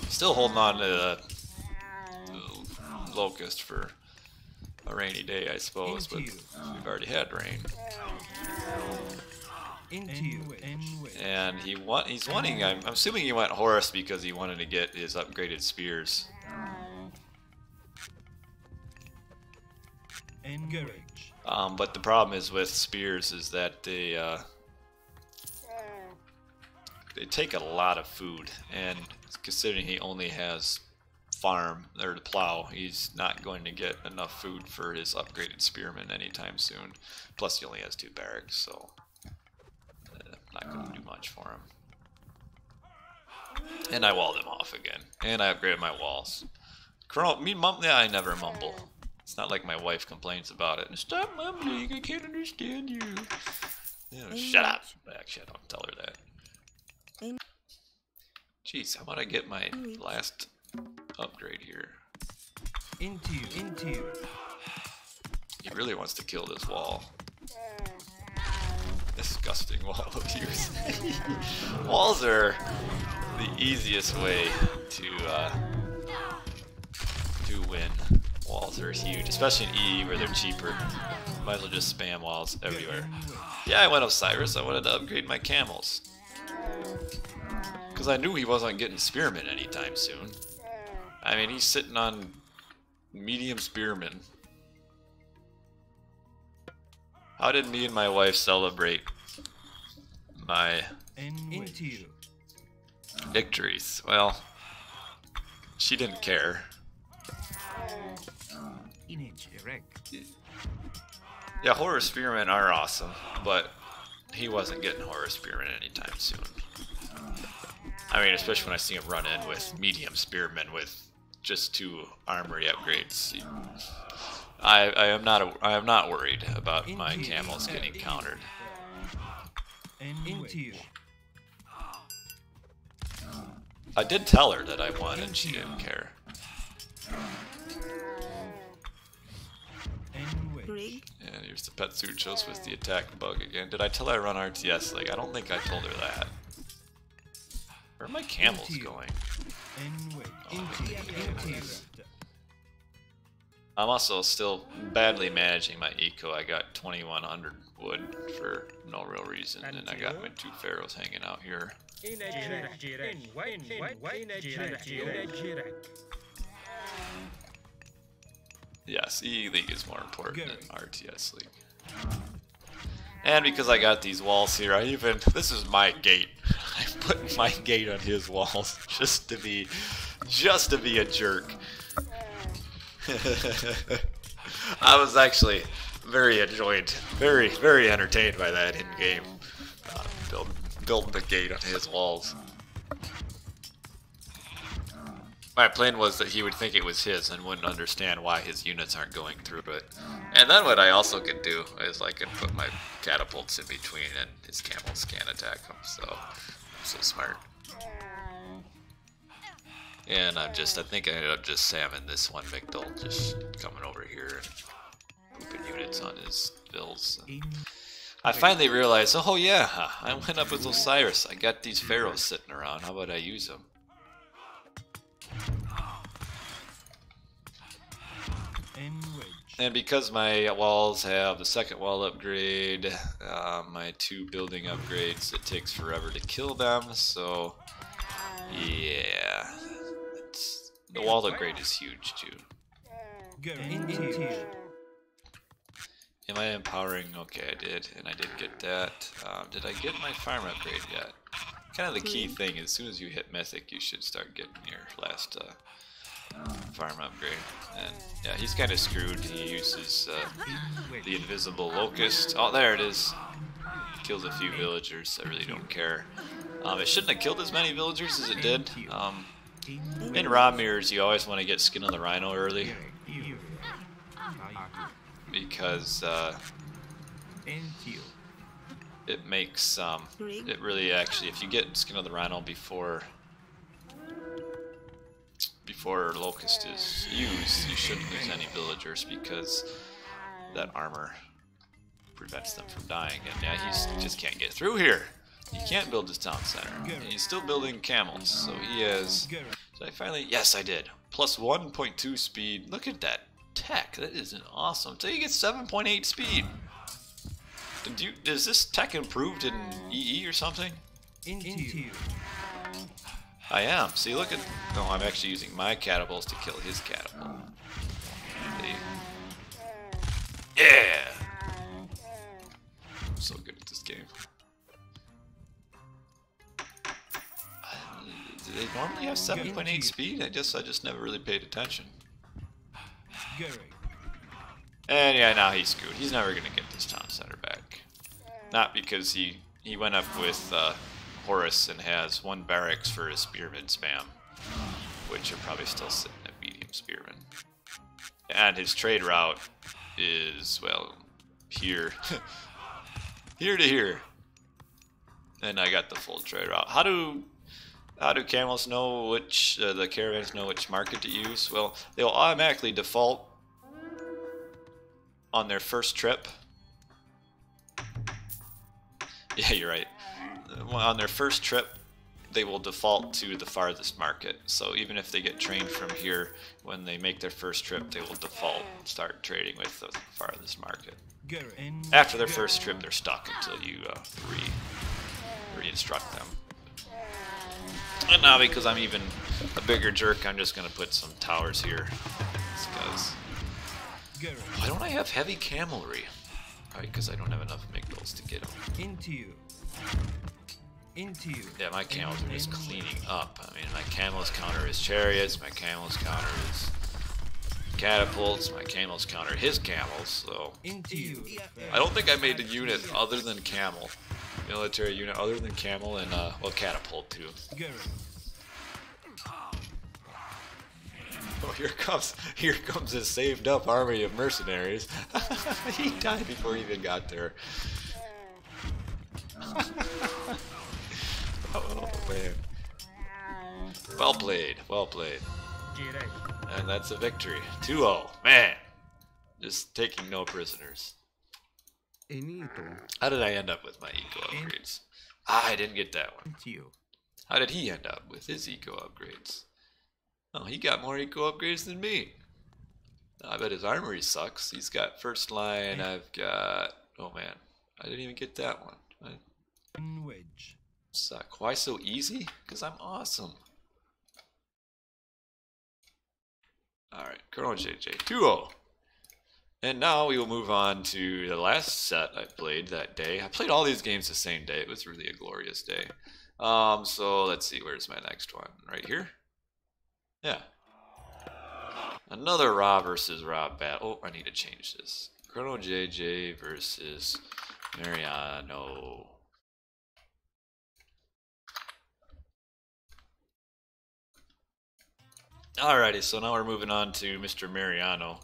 Still holding on to the Locust for a rainy day, I suppose, but we've already had rain. And he's wanting, I'm assuming he went Horus because he wanted to get his upgraded spears. But the problem is with spears is that they they take a lot of food, and considering he only has farm or the plow, he's not going to get enough food for his upgraded spearman anytime soon. Plus he only has 2 barracks, so not going to do much for him. And I walled him off again, and I upgraded my walls. Yeah, I never mumble. It's not like my wife complains about it. Stop mumbling, I can't understand you. Yeah, shut up. Actually, I don't tell her that. Jeez, how about I get my last upgrade here? Into you. He really wants to kill this wall. Disgusting wall of use. Walls are the easiest way to win. Walls are huge, especially in EE where they're cheaper. Might as well just spam walls everywhere. Yeah, I went Osiris. I wanted to upgrade my camels. Because I knew he wasn't getting spearmen anytime soon. I mean, he's sitting on medium spearmen. How did me and my wife celebrate my victories? Well, she didn't care. Yeah, horror spearmen are awesome, but he wasn't getting horror spearmen anytime soon. I mean, especially when I see him run in with medium spearmen with just 2 armory upgrades. I am not worried about my camels getting countered. I did tell her that I won, and she didn't care. And here's the Petsuchos with the attack bug again. Did I tell her I run RTS? Like, I don't think I told her that. Where are my camels going? I'm also still badly managing my eco. I got 2100 wood for no real reason, and I got my 2 pharaohs hanging out here. Yes, EE League is more important than RTS League. And because I got these walls here, this is my gate. I put my gate on his walls just to be a jerk. I was actually very entertained by that in game. Building the gate on his walls. My plan was that he would think it was his and wouldn't understand why his units aren't going through it. And then what I also could do is I could put my catapults in between and his camels can't attack him, so I'm so smart. And I think I ended up just salmon this one Migdal, just coming over here and pooping units on his bills. I finally realized, oh yeah, I went up with Osiris. I got these pharaohs sitting around, how about I use them? And because my walls have the 2nd wall upgrade, my 2 building upgrades, it takes forever to kill them, so yeah. The wall upgrade is huge too. Am I empowering? Okay, I did, and I did get that. Did I get my farm upgrade yet? Kind of the key thing is, as soon as you hit Mythic, you should start getting your last farm upgrade. And yeah, he's kind of screwed. He uses the invisible locust. Oh, there it is. Kills a few villagers. I really don't care. It shouldn't have killed as many villagers as it did. In raw mirrors, you always want to get skin on the rhino early, because it makes it really actually, if you get skin on the rhino before locust is used, you shouldn't lose any villagers because that armor prevents them from dying. And yeah, he just can't get through here. He can't build his town center. And he's still building camels, so he has. So I finally, yes, I did. Plus 1.2 speed. Look at that tech. That is awesome. So you get 7.8 speed. Is this tech improved in EE or something? I am. See, look at. No, I'm actually using my catapults to kill his catapult. See? Yeah. I'm so good at this game. Do they normally have 7.8 speed? I just never really paid attention. And yeah, now he's screwed. He's never gonna get this town center back. Not because he went up with Horus and has 1 barracks for his spearman spam, which are probably still sitting at medium spearman. And his trade route is, well, here. Here to here. And I got the full trade route. How do camels know which, the caravans know which market to use? Well, they'll automatically default on their first trip. Yeah, you're right. On their first trip, they will default to the farthest market. So even if they get trained from here, when they make their first trip, they will default, start trading with the farthest market. After their first trip, they're stuck until you re-instruct them. And now, because I'm even a bigger jerk, I'm just going to put some towers here. Because why don't I have heavy camelry? Right, because I don't have enough amygdals to get them. Yeah, my camels are just cleaning up. I mean, my camels counter his chariots, my camels counter his catapults, my camels counter his camels, so I don't think I made a unit other than camel. Military unit other than camel and, well, catapult too. Oh, here comes his saved up army of mercenaries. He died before he even got there. Oh man. Well played, well played. And that's a victory. 2-0. Man. Just taking no prisoners. How did I end up with my eco upgrades? Ah, I didn't get that one. How did he end up with his eco upgrades? Oh, he got more eco upgrades than me. I bet his armory sucks. He's got first line. I've got... Oh man, I didn't even get that one. Suck. Why so easy? Because I'm awesome. Alright, Colonel JJ. 2-0. And now we will move on to the last set I played that day. I played all these games the same day. It was really a glorious day. So let's see, where's my next one? Right here? Yeah. Another Ra versus Ra battle. Oh, I need to change this. Chrono JJ versus Marianoo. Alrighty, so now we're moving on to Mr. Marianoo.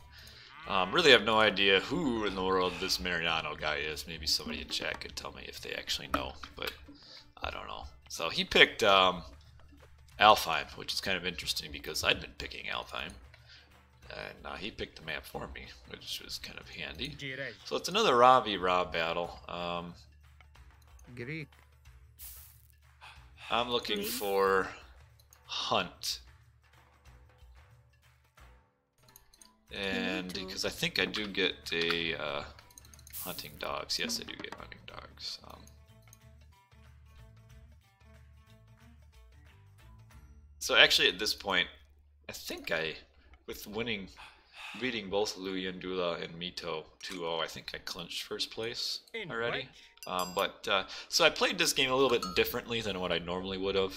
Really have no idea who in the world this Marianoo guy is. Maybe somebody in chat could tell me if they actually know, but I don't know. So he picked Alfheim, which is kind of interesting because I'd been picking Alfheim. And he picked the map for me, which was kind of handy. So it's another Ra v Ra battle. I'm looking for Hunt. And because I think I do get a hunting dogs. Yes, I do get hunting dogs. So actually at this point, I think with beating both Luyindula and Mito 2-0, I think I clinched first place already. So I played this game a little bit differently than what I normally would have.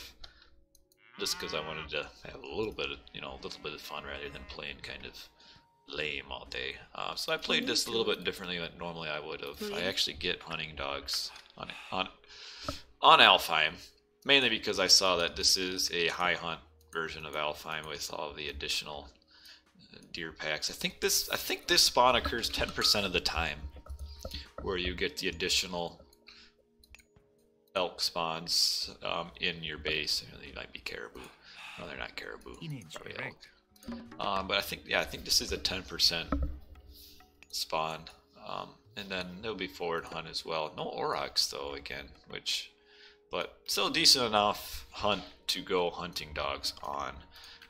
Just because I wanted to have a little bit of fun rather than playing kind of lame all day. So I played this a little bit differently than normally I would have. I actually get hunting dogs on Alfheim, mainly because I saw that this is a high hunt version of Alfheim with all the additional deer packs. I think this spawn occurs 10% of the time, where you get the additional elk spawns in your base. They might be caribou. No, they're not caribou. Probably elk. But I think this is a 10% spawn, and then there'll be forward hunt as well. No aurochs though, again, but still decent enough hunt to go hunting dogs on.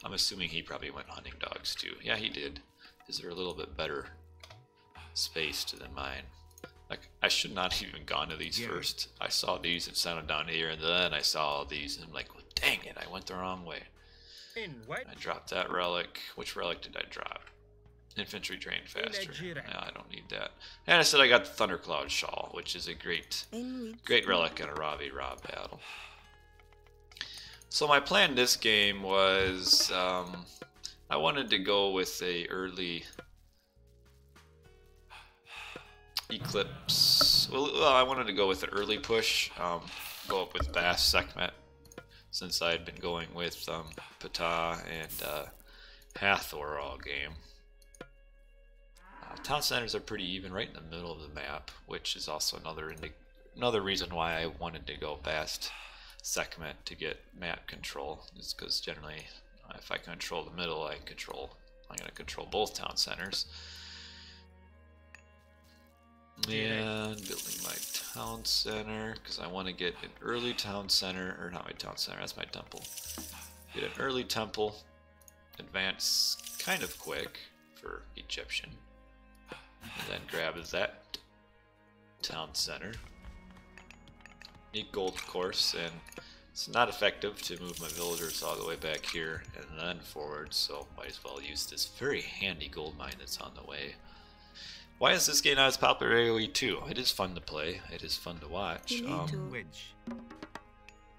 I'm assuming he probably went hunting dogs too. Yeah, he did. His are a little bit better spaced than mine. Like, I should not have even gone to these first. I saw these and sent them down here, and then I saw all these, and I'm like, well, dang it, I went the wrong way. I dropped that relic. Which relic did I drop? Infantry trained faster. Yeah, I don't need that. And I said I got the Thundercloud Shawl, which is a great relic in a Ra v Ra battle. So my plan this game was I wanted to go with a early Eclipse. Well, I wanted to go with an early push, go up with Bass Sekhmet, since I had been going with Ptah and Hathor all game. Town centers are pretty even right in the middle of the map, which is also another reason why I wanted to go Bass Sekhmet to get map control, is because generally if I control the middle, I'm going to control both town centers. And building my town center, because I want to get an early town center, or not my town center, that's my temple. Get an early temple, advance kind of quick for Egyptian, and then grab that town center. Need gold, of course, and it's not effective to move my villagers all the way back here and then forward, so might as well use this very handy gold mine that's on the way. Why is this game not as popular as AoE 2? It is fun to play. It is fun to watch.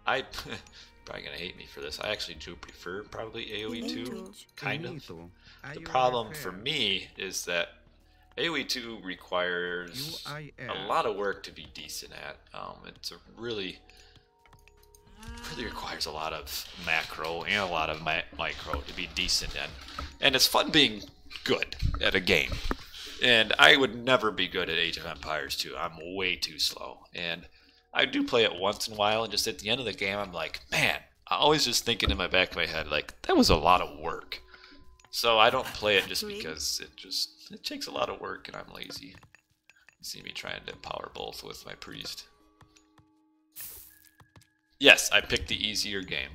I probably gonna hate me for this. I actually do prefer probably AoE 2, kind of. The problem for me is that AoE 2 requires a lot of work to be decent at. It's a really requires a lot of macro and a lot of micro to be decent in. And it's fun being good at a game. And I would never be good at Age of Empires 2. I'm way too slow. And I do play it once in a while, and just at the end of the game, I'm like, man, I always just thinking in my back of my head, like, that was a lot of work. So I don't play it just because it takes a lot of work, and I'm lazy. You see me trying to empower both with my priest. Yes, I picked the easier game.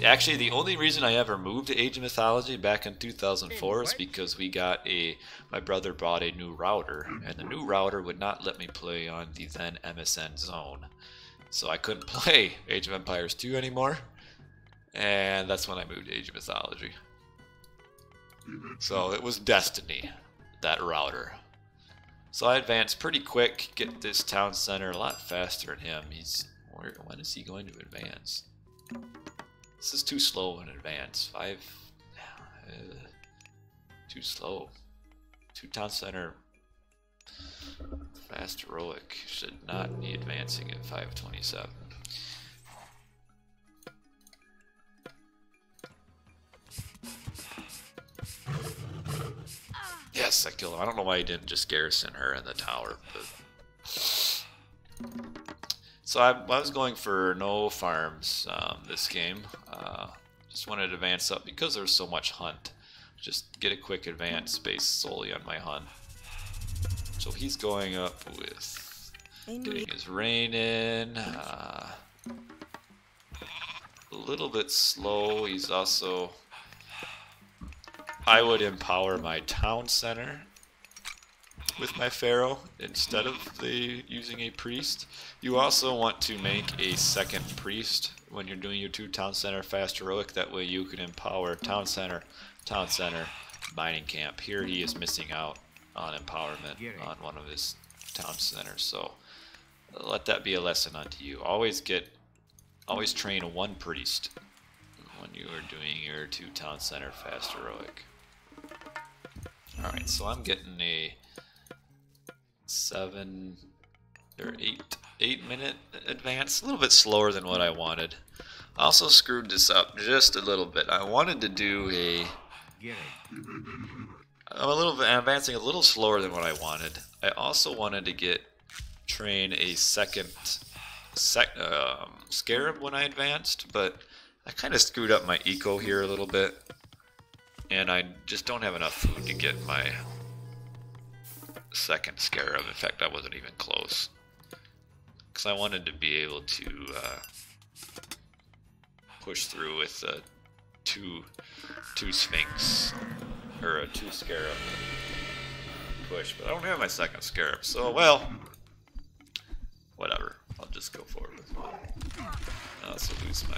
Actually, the only reason I ever moved to Age of Mythology back in 2004 is because my brother bought a new router, and the new router would not let me play on the then MSN zone. So I couldn't play Age of Empires 2 anymore, and that's when I moved to Age of Mythology. So it was destiny, that router. So I advanced pretty quick, get this town center a lot faster than him. When is he going to advance? This is too slow in advance. Too slow. 2 town center fast heroic should not be advancing at 527. Yes, I killed him. I don't know why he didn't just garrison her in the tower, but so I was going for no farms this game. Just wanted to advance up because there's so much hunt. Just get a quick advance based solely on my hunt. So he's going up with getting his rain in. A little bit slow. He's also... I would empower my town center with my pharaoh instead of using a priest. You also want to make a second priest when you're doing your 2 town center fast heroic. That way you can empower town center, mining camp. Here he is missing out on empowerment on one of his town centers. So let that be a lesson unto you. Always train 1 priest when you are doing your 2 town center fast heroic. Alright, so I'm getting a 7 or 8 minute advance, a little bit slower than what I wanted. I also screwed this up just a little bit. I wanted to do I'm advancing a little slower than what I wanted. I also wanted to train a second scarab when I advanced, but I kind of screwed up my eco here a little bit, and I just don't have enough food to get my second scarab. In fact, I wasn't even close, because I wanted to be able to push through with two sphinx or a 2 scarab push, but I don't have my second scarab, so well, whatever. I'll just go forward with 1. I also lose my...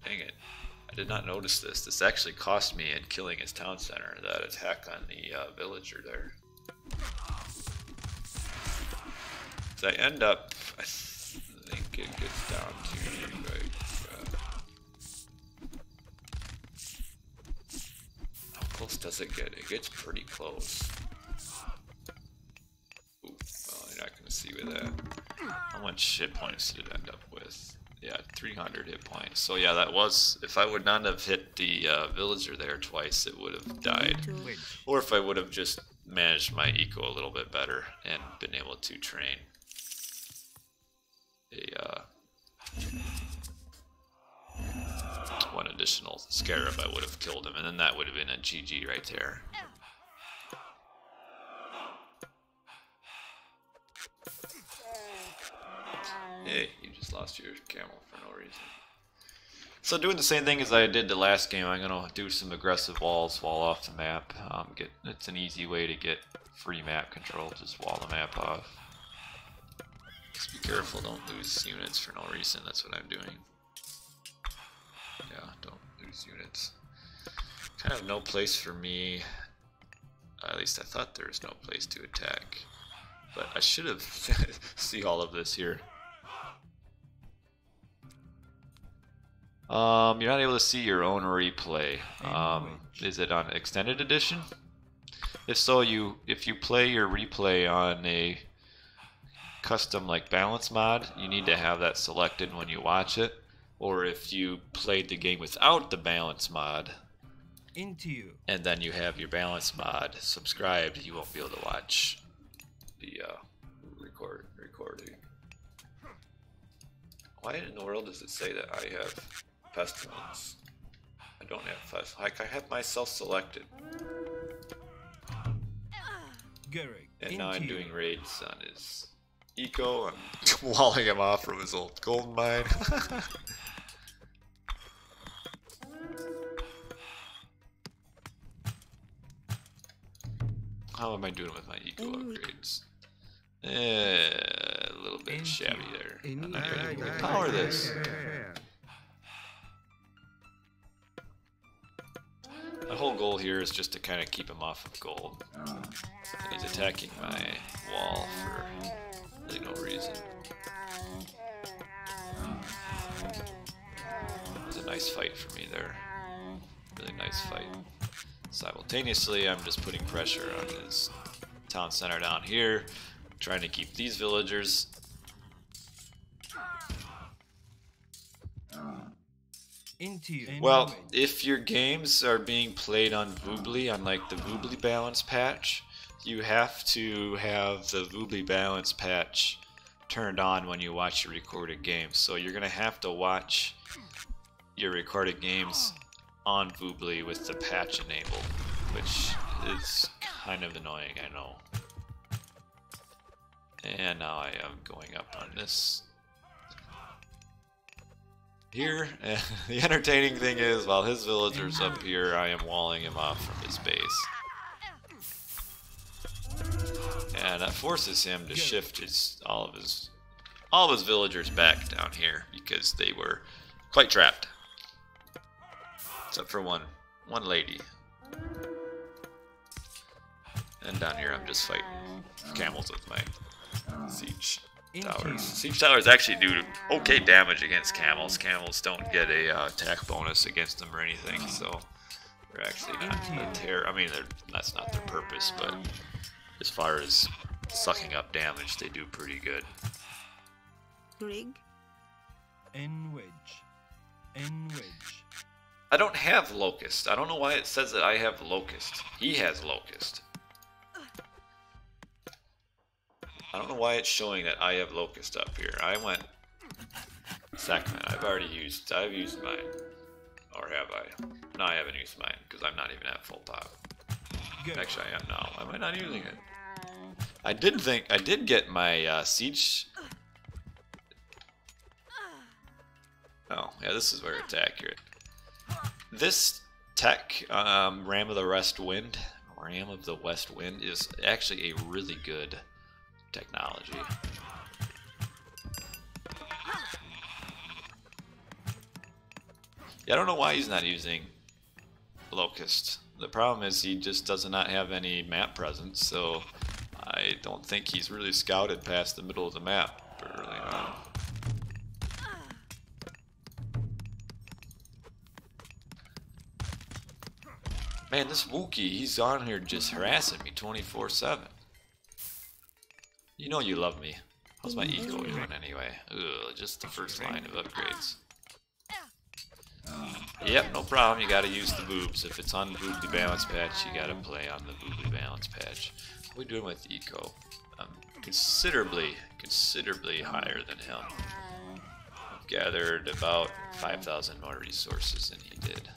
Dang it. I did not notice this. This actually cost me in killing his town center, that attack on the villager there. So I end up, I think it gets down to right. How close does it get? It gets pretty close. Ooh, well, you're not gonna see with that. How much hit points did it end up with? Yeah, 300 hit points. So yeah, that was, if I would not have hit the villager there twice, it would have died. Or if I would have just managed my eco a little bit better and been able to train a one additional scarab, I would have killed him, and then that would have been a GG right there. Hey, you just lost your camel for no reason. So doing the same thing as I did the last game, I'm gonna do some aggressive walls, wall off the map. It's an easy way to get free map control. Just wall the map off. Just be careful, don't lose units for no reason. That's what I'm doing. Yeah, don't lose units. Kind of no place for me. At least I thought there was no place to attack. But I should have see all of this here. You're not able to see your own replay. Is it on extended edition? If so, if you play your replay on a custom like balance mod, you need to have that selected when you watch it. Or if you played the game without the balance mod, and then you have your balance mod subscribed, you won't be able to watch the recording. Why in the world does it say that I have pestilence? I don't have pestilence. Like, I have myself selected. And now I'm doing raids on his eco. I'm walling him off from his old gold mine. How am I doing with my eco upgrades? A little bit shabby there. I'm not ready to power this. My whole goal here is just to kind of keep him off of gold. And he's attacking my wall for really no reason. It was a nice fight for me there. Really nice fight. Simultaneously, I'm just putting pressure on his town center down here, trying to keep these villagers. Well, if your games are being played on Voobly, on like the Voobly balance patch, you have to have the Voobly balance patch turned on when you watch your recorded games. So you're going to have to watch your recorded games on Voobly with the patch enabled, which is kind of annoying, I know. And now I am going up on this here. The entertaining thing is, while his villager's up here, I am walling him off from his base. And that forces him to shift all of his villagers back down here because they were quite trapped. Except for one lady. And down here I'm just fighting camels with my siege towers. Siege towers actually do okay damage against camels. Camels don't get a attack bonus against them or anything, so they're actually not a terror. I mean, that's not their purpose, but as far as sucking up damage, they do pretty good. Rig. I don't have Locust. I don't know why it says that I have Locust. He has Locust. I don't know why it's showing that I have Locust up here. I went Sackman. I've used mine. Or have I? No, I haven't used mine because I'm not even at full top. Actually, I am now. Am I not using it? I did get my siege. Oh, yeah, this is where it's accurate. This tech, Ram of the West Wind, is actually a really good technology. Yeah, I don't know why he's not using Locust. The problem is he just does not have any map presence, so I don't think he's really scouted past the middle of the map early on. Man, this Wookiee, he's on here just harassing me 24/7. You know you love me. How's my eco doing anyway? Ugh, just the first line of upgrades. Yep, no problem. You gotta use the boobs. If it's on the boobly balance patch, you gotta play on the boobly balance patch. What are we doing with eco? I'm considerably higher than him. I've gathered about 5,000 more resources than he did.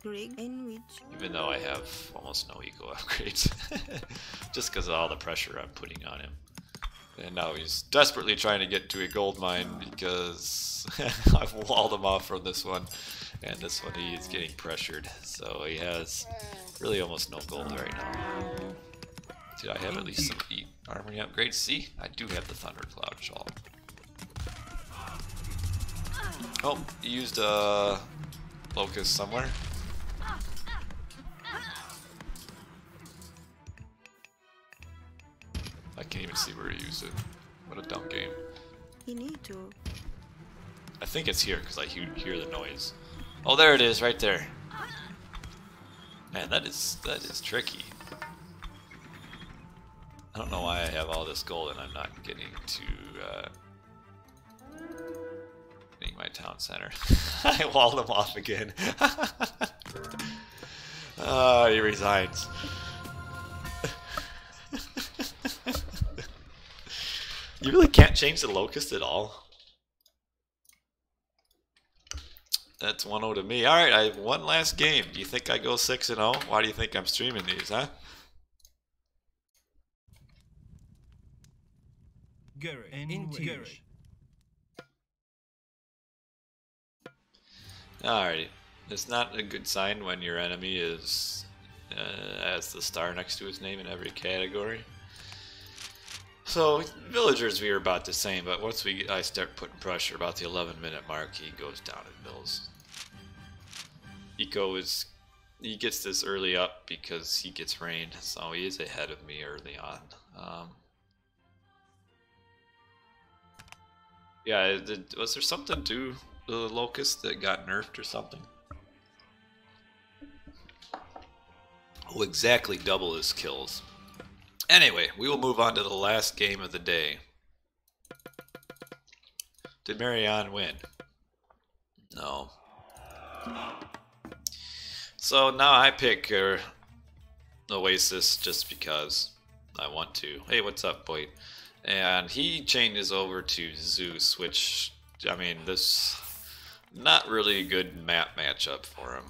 Rig and which? Even though I have almost no eco upgrades. Just because of all the pressure I'm putting on him. And now he's desperately trying to get to a gold mine because I've walled him off from this one. And this one he is getting pressured. So he has really almost no gold right now. Did I have at least some armory upgrades? See, I do have the Thundercloud Shawl. Oh, he used a Locust somewhere. I can't even see where he used it. What a dumb game. You need to. I think it's here because I hear the noise. Oh, there it is, right there. Man, that is tricky. I don't know why I have all this gold and I'm not getting to getting my town center. I walled him off again. He resigns. You really can't change the locust at all. That's 1-0 to me. Alright, I have one last game. Do you think I go 6-0? Why do you think I'm streaming these, huh? Alright. It's not a good sign when your enemy is has the star next to his name in every category. So, villagers we were about the same, but once I start putting pressure about the 11-minute mark, he goes down in mills. Eco he gets this early up because he gets rain, so he is ahead of me early on. Yeah, was there something to the Locust that got nerfed or something? Will exactly double his kills. Anyway, we will move on to the last game of the day. Did Marianoo win? No. So now I pick Oasis just because I want to. Hey, what's up, boy? And he changes over to Zeus, which, I mean, this not really a good map matchup for him.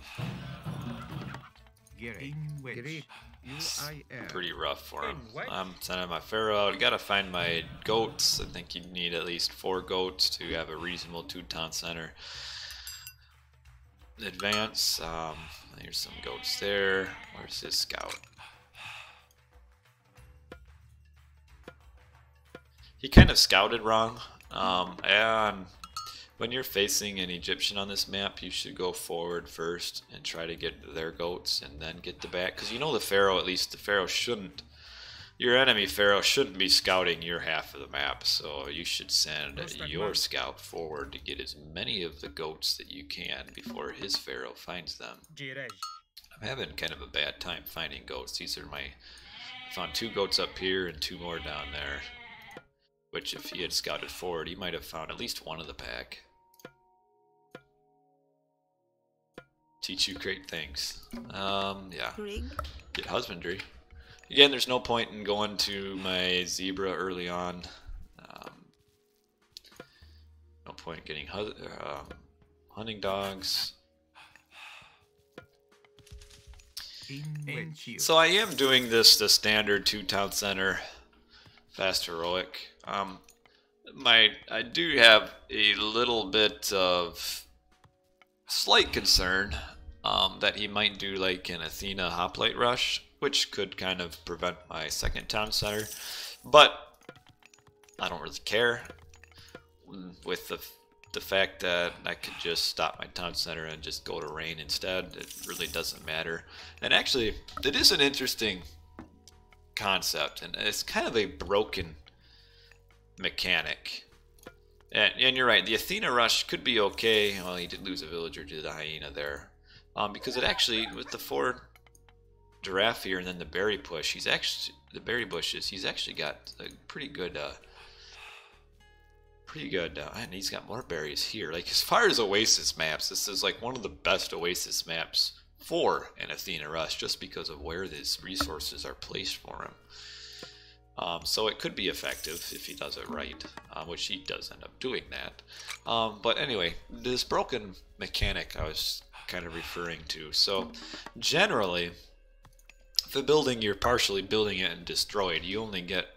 Pretty rough for him. I'm sending my pharaoh out. I gotta find my goats. I think you need at least 4 goats to have a reasonable 2-town center. Advance. Here's some goats there. Where's his scout? He kind of scouted wrong. And when you're facing an Egyptian on this map, you should go forward first and try to get their goats and then get the back. Because you know the pharaoh, at least the pharaoh shouldn't, your enemy pharaoh shouldn't be scouting your half of the map. So you should send your scout forward to get as many of the goats that you can before his pharaoh finds them. I'm having kind of a bad time finding goats. These are I found 2 goats up here and 2 more down there. Which, if he had scouted forward, he might have found at least one of the pack. Teach you great things. Yeah. Get husbandry. Again, there's no point in going to my zebra early on. No point in getting hunting dogs. So I am doing the standard 2-town center. Fast heroic. I do have a little bit of slight concern that he might do like an Athena hoplite rush, which could kind of prevent my 2nd town center. But I don't really care with the fact that I could just stop my town center and just go to rain instead. It really doesn't matter. And actually, it is an interesting concept, and it's kind of a broken mechanic. And you're right, the Athena rush could be okay. Well, he did lose a villager to the hyena there, because it actually, with the 4 giraffe here and then the berry push, he's actually, the berry bushes, he's actually got a pretty good, and he's got more berries here. Like, as far as Oasis maps, this is like one of the best Oasis maps for an Athena Rush, just because of where these resources are placed for him. So it could be effective if he does it right, which he does end up doing that. But anyway, this broken mechanic I was kind of referring to. So generally, if a building, you're partially building it and destroyed, you only get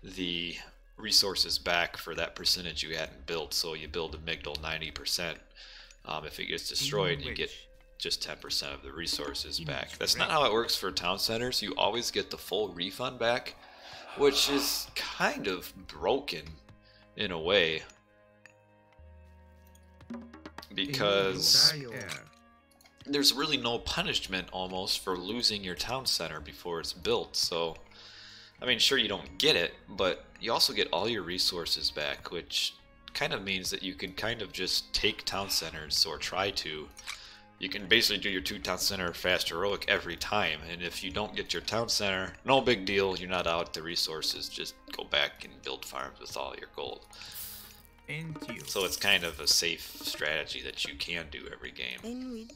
the resources back for that percentage you hadn't built. So you build a Migdal 90%. If it gets destroyed, you get just 10% of the resources back. That's not how it works for town centers. You always get the full refund back, which is kind of broken in a way, because there's really no punishment almost for losing your town center before it's built. So I mean, sure, you don't get it, but you also get all your resources back, which kind of means that you can kind of just take town centers, or try to. You can basically do your 2 town center fast heroic every time, and if you don't get your town center, no big deal, you're not out the resources, just go back and build farms with all your gold. So it's kind of a safe strategy that you can do every game.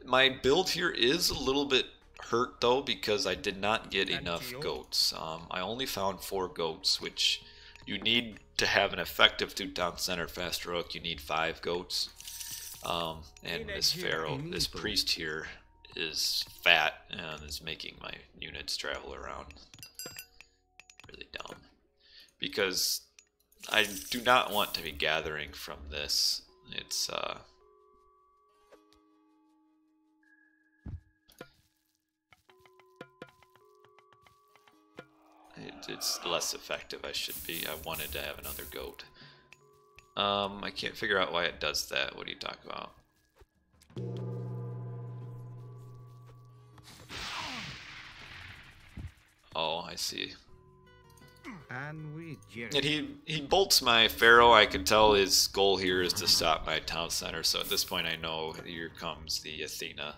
My build here is a little bit hurt though, because I did not get enough goats. I only found 4 goats, which you need to have an effective 2 town center fast heroic. You need 5 goats. And this pharaoh, this priest here, is fat and is making my units travel around. Really dumb. Because I do not want to be gathering from this. It's less effective. I wanted to have another goat. I can't figure out why it does that. What do you talk about? Oh, I see. And he bolts my pharaoh. I can tell his goal here is to stop my town center. So at this point, I know here comes the Athena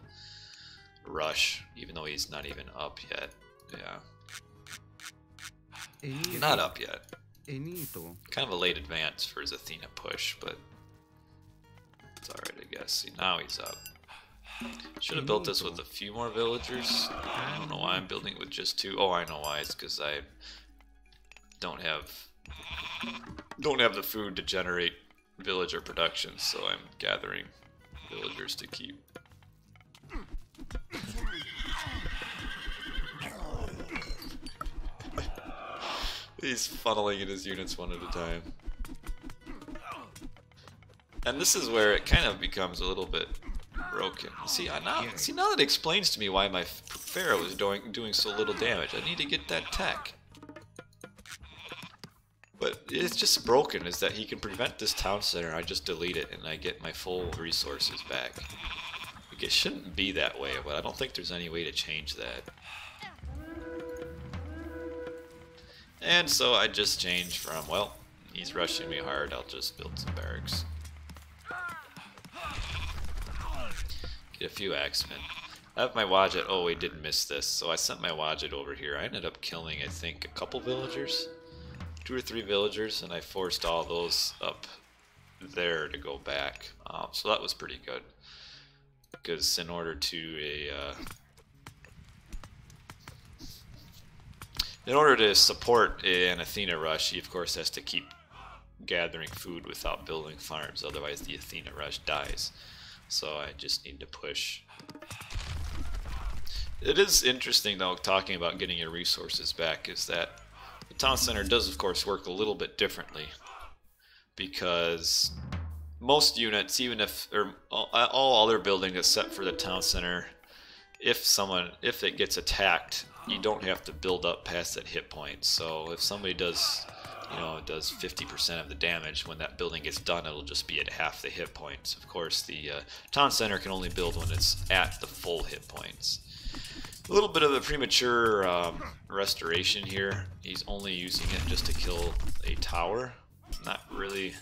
rush, even though he's not even up yet. Yeah. Not up yet. Kind of a late advance for his Athena push, but it's alright, I guess. See, now he's up. Should have built this with a few more villagers. I don't know why I'm building it with just 2. Oh, I know why. It's because I don't have the food to generate villager production, so I'm gathering villagers to keep. He's funneling in his units one at a time. And this is where it kind of becomes a little bit broken. See, now that explains to me why my pharaoh is doing so little damage. I need to get that tech. But it's just broken, is that he can prevent this town center. I just delete it and I get my full resources back. Like, it shouldn't be that way, but I don't think there's any way to change that. And so I just changed from, well, he's rushing me hard, I'll just build some barracks. Get a few axemen. I have my Wadjet. Oh, we did miss this. So I sent my Wadjet over here. I ended up killing, I think, a couple villagers. 2 or 3 villagers, and I forced all those up there to go back. So that was pretty good. Because in order to support an Athena rush, he of course has to keep gathering food without building farms, otherwise the Athena rush dies. So I just need to push. It is interesting though, talking about getting your resources back, is that the town center does of course work a little bit differently, because most units, even if, or all other buildings except for the town center, if it gets attacked, you don't have to build up past that hit point. So if somebody does 50% of the damage, when that building gets done, it'll just be at half the hit points. Of course, the town center can only build when it's at the full hit points. A little bit of a premature restoration here. He's only using it just to kill a tower. Not really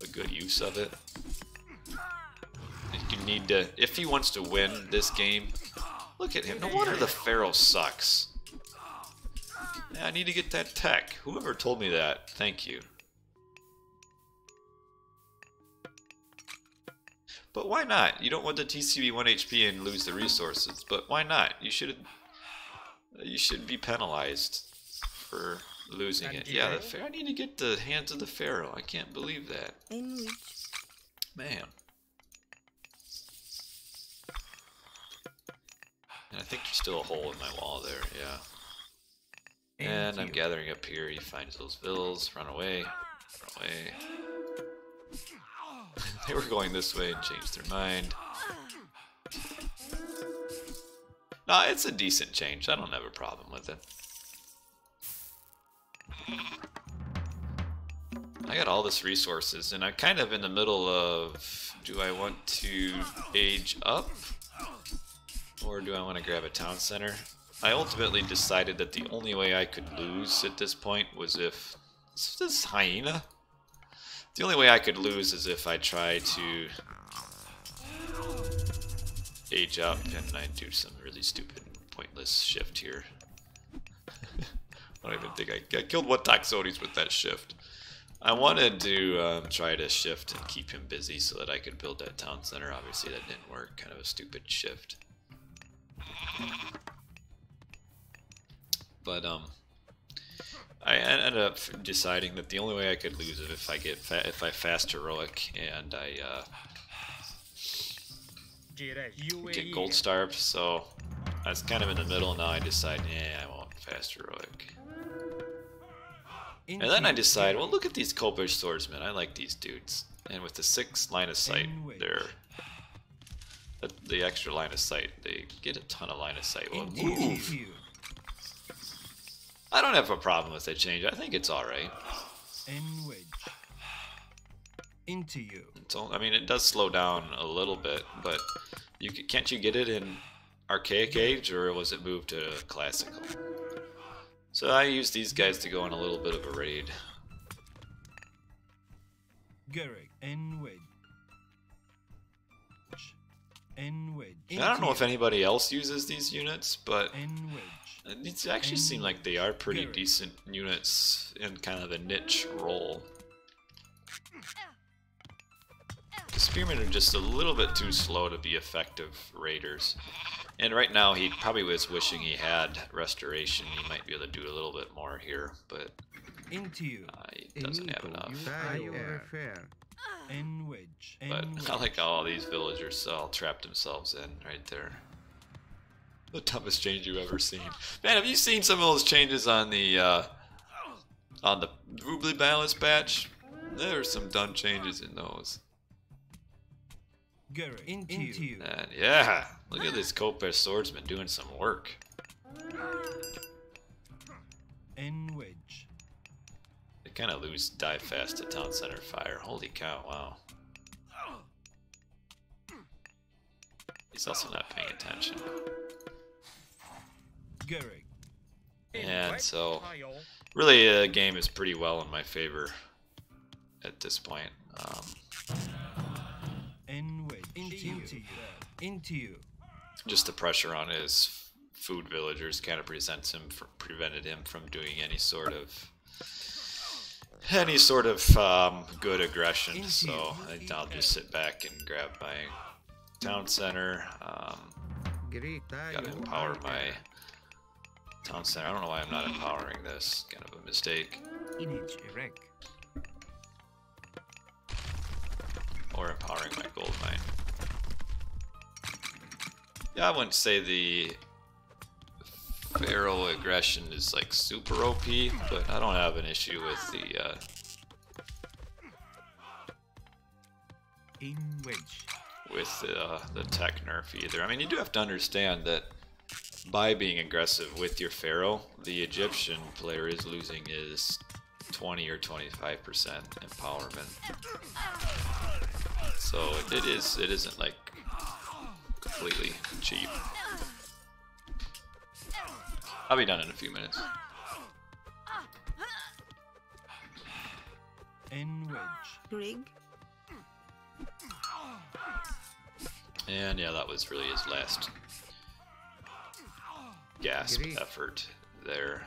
a good use of it. think you need to, if he wants to win this game, look at him. No wonder the Pharaoh sucks. Yeah, I need to get that tech. Whoever told me that, thank you. But why not? You don't want the TCB 1 HP and lose the resources, but why not? You should be penalized for losing it. Yeah, the Pharaoh. I need to get the hands of the Pharaoh. I can't believe that. In which? Man. And I think there's still a hole in my wall there, yeah. And I'm gathering up here. He finds those vills. Run away. Run away. They were going this way and changed their mind. No, it's a decent change. I don't have a problem with it. I got all this resources, and I'm kind of in the middle of, do I want to age up? Or do I want to grab a town center? I ultimately decided that the only way I could lose at this point was if... Is this hyena? The only way I could lose is if I try to age up and I do some really stupid, pointless shift here. I don't even think I killed what Toxotes with that shift. I wanted to try to shift and keep him busy so that I could build that town center. Obviously that didn't work, kind of a stupid shift. But I ended up deciding that the only way I could lose it if I fast heroic and I get gold starved. So I was kind of in the middle. Now I decide, yeah, I won't fast heroic. And then I decide, well, look at these Kopish swordsmen. I like these dudes. And with the 6 line of sight, they're the extra line of sight. They get a ton of line of sight. Well, move. I don't have a problem with that change. I think it's alright. Into you. I mean, it does slow down a little bit, but can't you get it in Archaic Age, or was it moved to Classical? So I use these guys to go on a little bit of a raid. I don't know if anybody else uses these units, but these actually seem like they are pretty decent units in kind of a niche role. The Spearmen are just a little bit too slow to be effective raiders. And right now he probably was wishing he had Restoration. He might be able to do a little bit more here, but he doesn't have enough. But I like how all these villagers all trapped themselves in right there. The toughest change you've ever seen. Man, have you seen some of those changes on the Rubly Balance patch? There are some done changes in those. Into you. And yeah, look at this Kopesh swordsman doing some work. They kind of die fast to town center fire. Holy cow! Wow. He's also not paying attention. And so, really, the game is pretty well in my favor at this point. Into you. Just the pressure on his food villagers kind of prevented him from doing any sort of good aggression. So I'll just sit back and grab my town center. Gotta empower my town center. I don't know why I'm not empowering this. Kind of a mistake. Or empowering my gold mine. Yeah, I wouldn't say the Pharaoh aggression is like super OP, but I don't have an issue with the tech nerf either. I mean, you do have to understand that by being aggressive with your Pharaoh, the Egyptian player is losing his 20 or 25% empowerment. So it isn't like completely cheap. I'll be done in a few minutes. Rig. And yeah, that was really his last gasp effort there.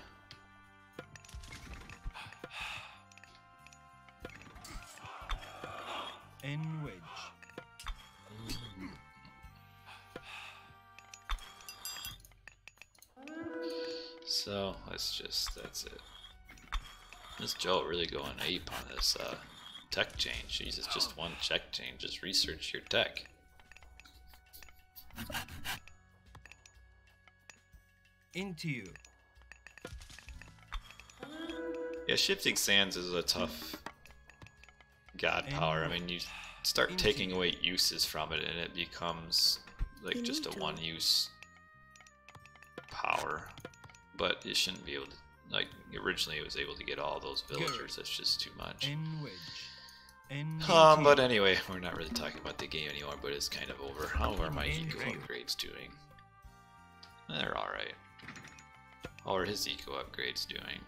N wedge. So that's it. This Joe really going ape on this tech change. Jesus, just one tech change. Just research your tech. Into you. Yeah, shifting sands is a tough god power. I mean, you start taking away uses from it and it becomes like just a one-use power. But you shouldn't be able to, like, originally it was able to get all those villagers. That's just too much. But anyway, we're not really talking about the game anymore, but it's kind of over. How are my eco upgrades doing? They're alright. How are his eco upgrades doing?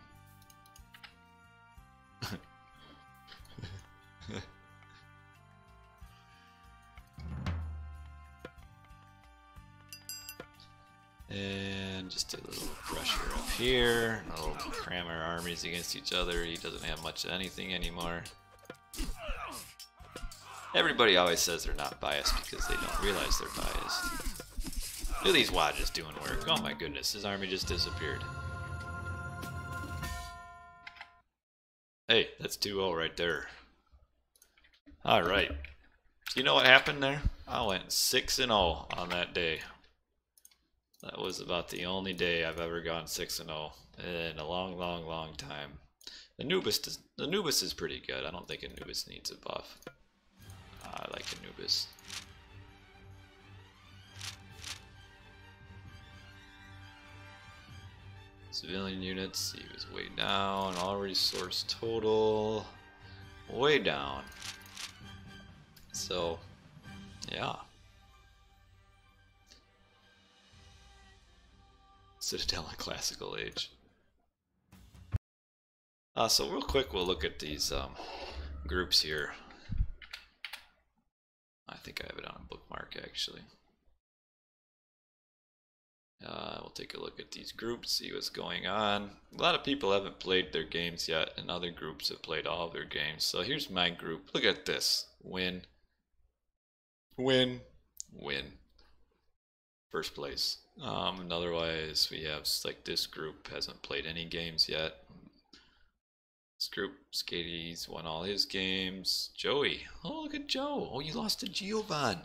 And just a little pressure up here. I'll cram our armies against each other. He doesn't have much of anything anymore. Everybody always says they're not biased because they don't realize they're biased. Look at these Wadges doing work. Oh my goodness, his army just disappeared. Hey, that's 2-0 right there. Alright. You know what happened there? I went 6-0 on that day. That was about the only day I've ever gone 6-0 in a long, long, long time. The Anubis is pretty good. I don't think Anubis needs a buff. I like Anubis. Civilian units, he was way down. All resource total, way down. So, yeah. Citadel in Classical Age. So real quick, we'll look at these groups here. I think I have it on a bookmark actually. We'll take a look at these groups, see what's going on. A lot of people haven't played their games yet, and other groups have played all of their games. So here's my group. Look at this. Win. Win. Win. First place. And otherwise, we have, like, this group hasn't played any games yet. This group, Skatey's won all his games. Joey. Oh, look at Joe. Oh, you lost to Giovan.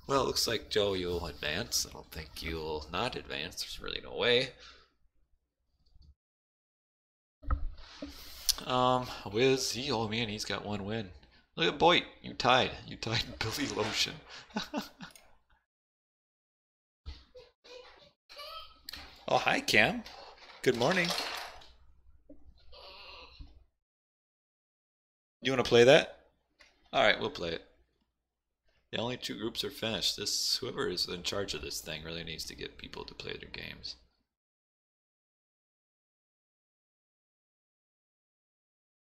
Well, it looks like, Joe, you'll advance. I don't think you'll not advance. There's really no way. Wiz, oh man, he's got one win. Look at Boyd. You tied. You tied Billy Lotion. Oh, hi, Cam. Good morning. You want to play that? Alright, we'll play it. The only 2 groups are finished. Whoever is in charge of this thing really needs to get people to play their games.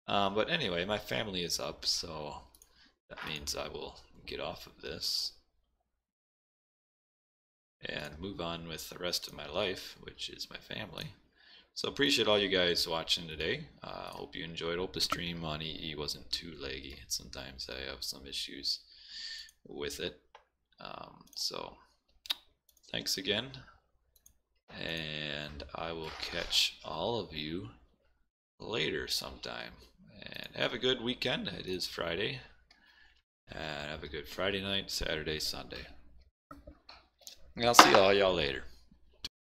But anyway, my family is up, so that means I will get off of this and move on with the rest of my life, which is my family. So appreciate all you guys watching today. Hope you enjoyed. Hope the stream on EE wasn't too laggy. Sometimes I have some issues with it. So thanks again, and I will catch all of you later sometime. And have a good weekend. It is Friday. And have a good Friday night, Saturday, Sunday. And I'll see all y'all later.